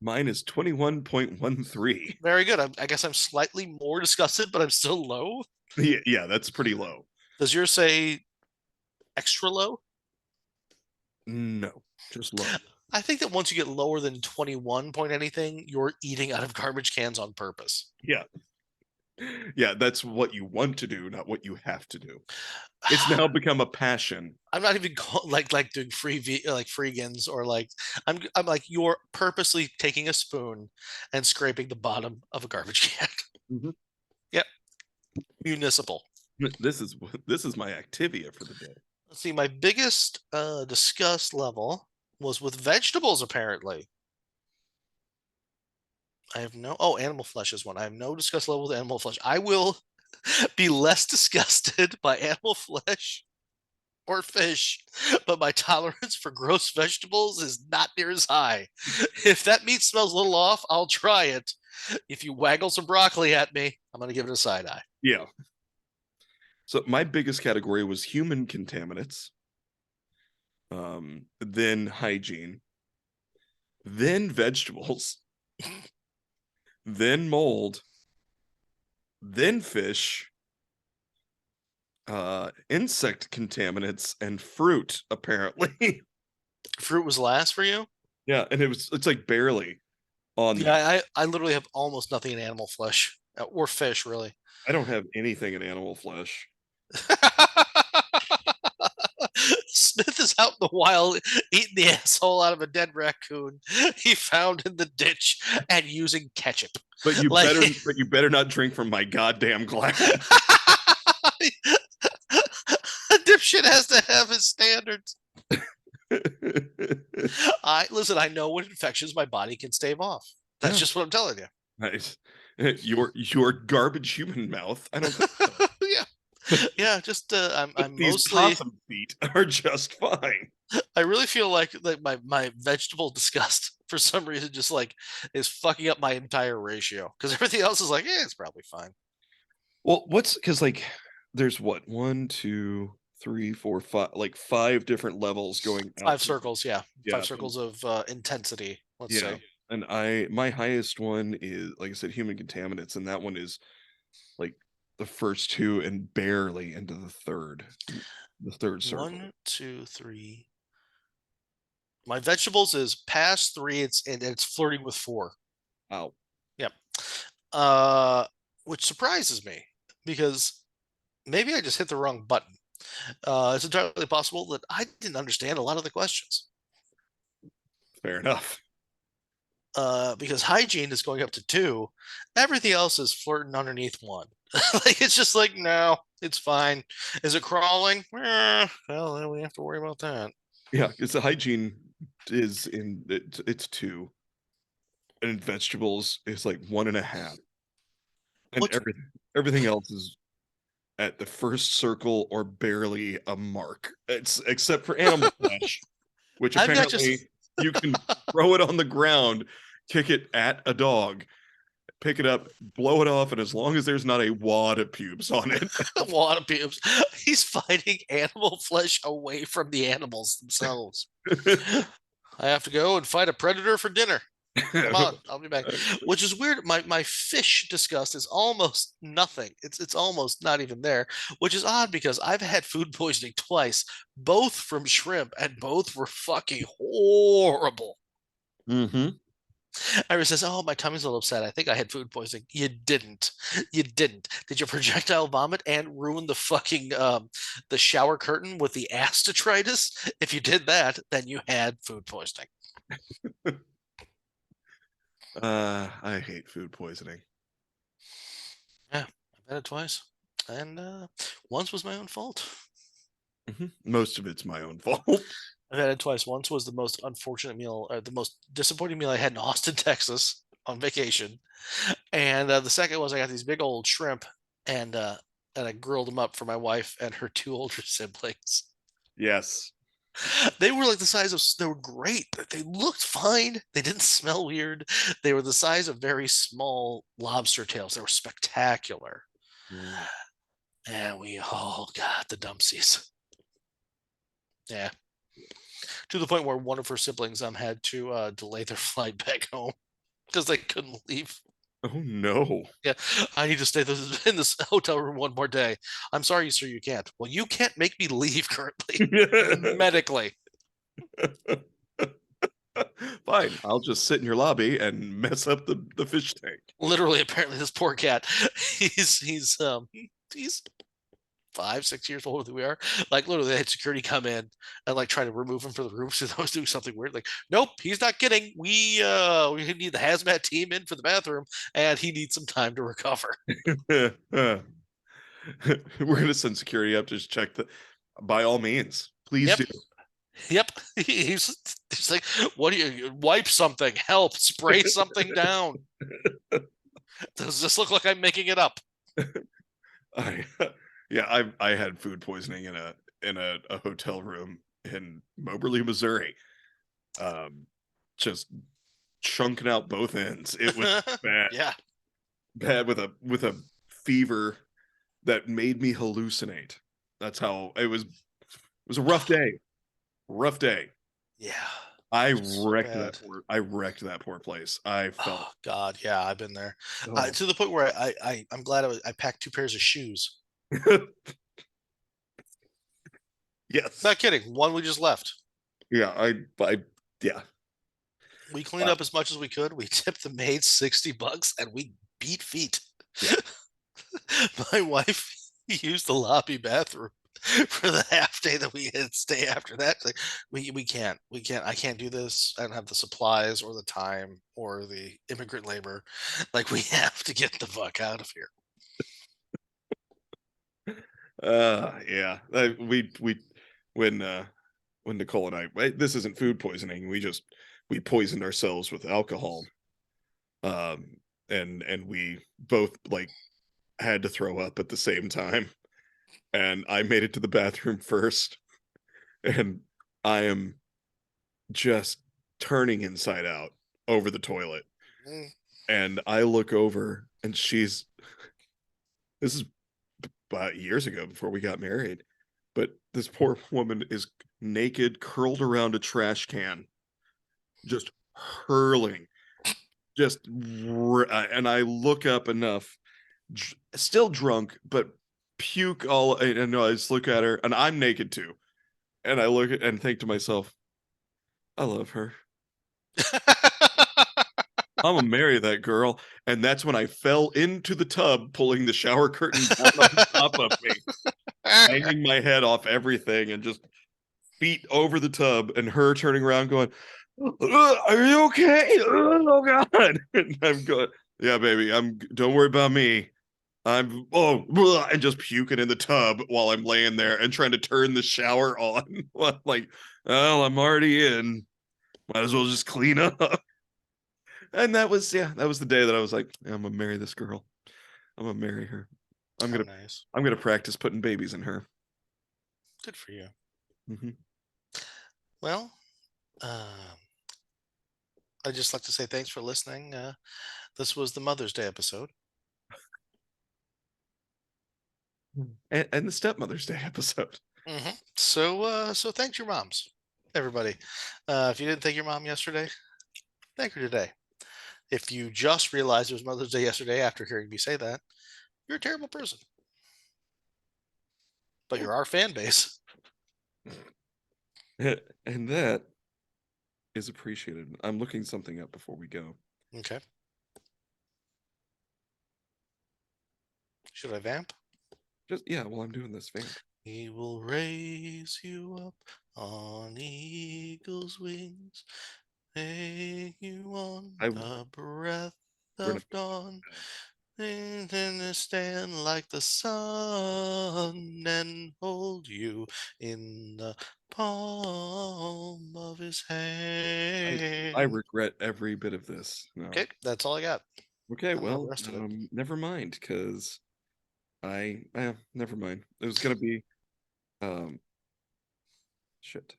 Mine is 21.13. Very good. I guess I'm slightly more disgusted, but I'm still low. Yeah, yeah, that's pretty low. Does yours say extra low? No, just low. I think that once you get lower than 21 point anything, you're eating out of garbage cans on purpose. Yeah. Yeah, that's what you want to do, not what you have to do. It's now become a passion. I'm not even like doing like freegans or like I'm like you're purposely taking a spoon and scraping the bottom of a garbage can. Mhm. Yep, municipal. This is my Activia for the day. Let's see, my biggest disgust level was with vegetables apparently. I have no. Oh, animal flesh is one. I have no disgust level with animal flesh. I will be less disgusted by animal flesh or fish, but my tolerance for gross vegetables is not near as high. If that meat smells a little off, I'll try it. If you waggle some broccoli at me, I'm going to give it a side eye. Yeah. So my biggest category was human contaminants, then hygiene, then vegetables, then mold, then fish, insect contaminants, and fruit, apparently. Fruit was last for you? Yeah, and it's like barely on Yeah, there. I literally have almost nothing in animal flesh or fish, really. I don't have anything in animal flesh. Smith is out in the wild eating the asshole out of a dead raccoon he found in the ditch and using ketchup. Like, But you better not drink from my goddamn glass. a dipshit has to have his standards. I listen. I know what infections my body can stave off. That's Yeah, just what I'm telling you. nice. Your garbage human mouth. I don't think so. Yeah, yeah. Just But I'm these mostly. possum feet are just fine. I really feel like my vegetable disgust for some reason just like is fucking up my entire ratio because everything else is like, yeah, it's probably fine. Well, what's because like there's what one, two, three, four, five, like five different levels going out Five to circles, yeah, yeah, five circles of intensity. Let's yeah. say. And my highest one is like I said, human contaminants, and that one is like the first two and barely into the third circle. One, two, three. My vegetables is past three. It's flirting with four. Wow. Yep. Uh, which surprises me because maybe I just hit the wrong button. It's entirely possible that I didn't understand a lot of the questions. Fair enough. Because hygiene is going up to two, everything else is flirting underneath one. Like it's just like no, It's fine. Is it crawling? Well, then we have to worry about that. Yeah, because the hygiene is in it's two, and vegetables is like 1.5, and What everything else is at the first circle or barely a mark. It's except for animal flesh, which I've got just apparently you can throw it on the ground, kick it at a dog, pick it up, blow it off, and as long as there's not a wad of pubes on it. a lot of pubes. He's fighting animal flesh away from the animals themselves. I have to go and fight a predator for dinner. Come on, I'll be back. Which is weird. My fish disgust is almost nothing. It's almost not even there, which is odd because I've had food poisoning twice, both from shrimp, and both were fucking horrible. Mm-hmm. Iris says, "Oh, my tummy's a little upset. I think I had food poisoning." You didn't. You didn't. Did you projectile vomit and ruin the fucking the shower curtain with the ass detritus? If you did that, then you had food poisoning. I hate food poisoning. Yeah, I've had it twice, and once was my own fault. Most of it's my own fault. I've had it twice. Once was the most unfortunate meal, the most disappointing meal I had in Austin, Texas, on vacation, and the second was I got these big old shrimp, and uh, and I grilled them up for my wife and her two older siblings. Yes. They were like the size of they were great. They looked fine. They didn't smell weird. They were the size of very small lobster tails. They were spectacular. Mm. And we all got the dumpsies. Yeah. To the point where one of her siblings had to delay their flight back home because they couldn't leave. Oh no. Yeah, I need to stay in this hotel room one more day. I'm sorry, sir, you can't. Well, you can't make me leave currently medically. Fine. I'll just sit in your lobby and mess up the fish tank. Literally, apparently, this poor cat, he's 5, 6 years older than we are. Like literally, they had security come in and like try to remove him from the room. So I was doing something weird. Like, nope, he's not getting. We need the hazmat team in for the bathroom, and he needs some time to recover. We're gonna send security up to just check the. By all means, please Yep, do. yep. He's like, what do you wipe something? Help! Spray something down. Does this look like I'm making it up? I yeah, I had food poisoning in a hotel room in Moberly, Missouri. Um, just chunking out both ends. It was bad, Yeah. bad with a fever that made me hallucinate. That's how it was. It was a rough day. Rough day. Yeah. I So wrecked bad. I wrecked that poor place. I felt Oh God, yeah, I've been there. oh To the point where I'm glad I packed two pairs of shoes. yes. Not kidding. One we just left. Yeah, I yeah. We cleaned Uh, up as much as we could. We tipped the maid $60 and we beat feet. yeah. My wife used the lobby bathroom for the half day that we had to stay after that. Like, we can't, I can't do this. I don't have the supplies or the time or the immigrant labor. Like, we have to get the fuck out of here. Yeah. We when Nicole and this isn't food poisoning. We poisoned ourselves with alcohol. And we both like had to throw up at the same time. And I made it to the bathroom first, and I am just turning inside out over the toilet. Mm. And I look over, and this is about years ago before we got married, but this poor woman is naked, curled around a trash can, just hurling, and I look up enough, still drunk, but puke all. And I just look at her, and I'm naked too, and I look at and think to myself, I love her. I'm gonna marry that girl. And that's when I fell into the tub, pulling the shower curtain down on top of me, banging my head off everything, and just feet over the tub, and her turning around going, are you okay? Oh God. And I'm going, yeah, baby, don't worry about me. I'm and just puking in the tub while I'm laying there and trying to turn the shower on. Like, well, I'm already in. Might as well just clean up. And that was, yeah, that was the day that I was like, I'm gonna marry this girl. I'm gonna marry her. I'm How gonna nice. I'm gonna practice putting babies in her. Good for you. Hmm. Well, um, I'd just like to say thanks for listening. This was the Mother's Day episode. And the stepmother's day episode. So thanks your moms, everybody. If you didn't thank your mom yesterday, thank her today. If you just realized it was Mother's Day yesterday after hearing me say that, you're a terrible person. But you're our fan base. And that is appreciated. I'm looking something up before we go. Okay. Should I vamp? Just, yeah, while I'm doing this vamp. He will raise you up on eagle's wings, take you on I the breath we're not of dawn, and then stand like the sun and hold you in the palm of his I I hand. regret every bit of this. No. Okay, that's all I got. Okay, I don't know the well, rest of it. never mind, because never mind. It was gonna be um shit.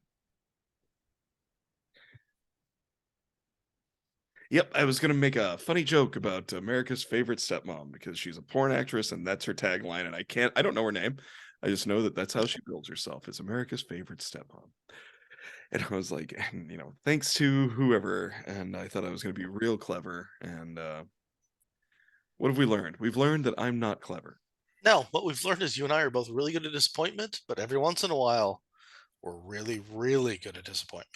Yep, I was gonna make a funny joke about America's favorite stepmom because she's a porn actress and that's her tagline, and I don't know her name. I just know that that's how she builds herself. Is America's favorite stepmom. And I was like, and, thanks to whoever, and I thought I was gonna be real clever. And what have we learned? We've learned that I'm not clever. Now, what we've learned is you and I are both really good at disappointment, but every once in a while, we're really, really good at disappointment.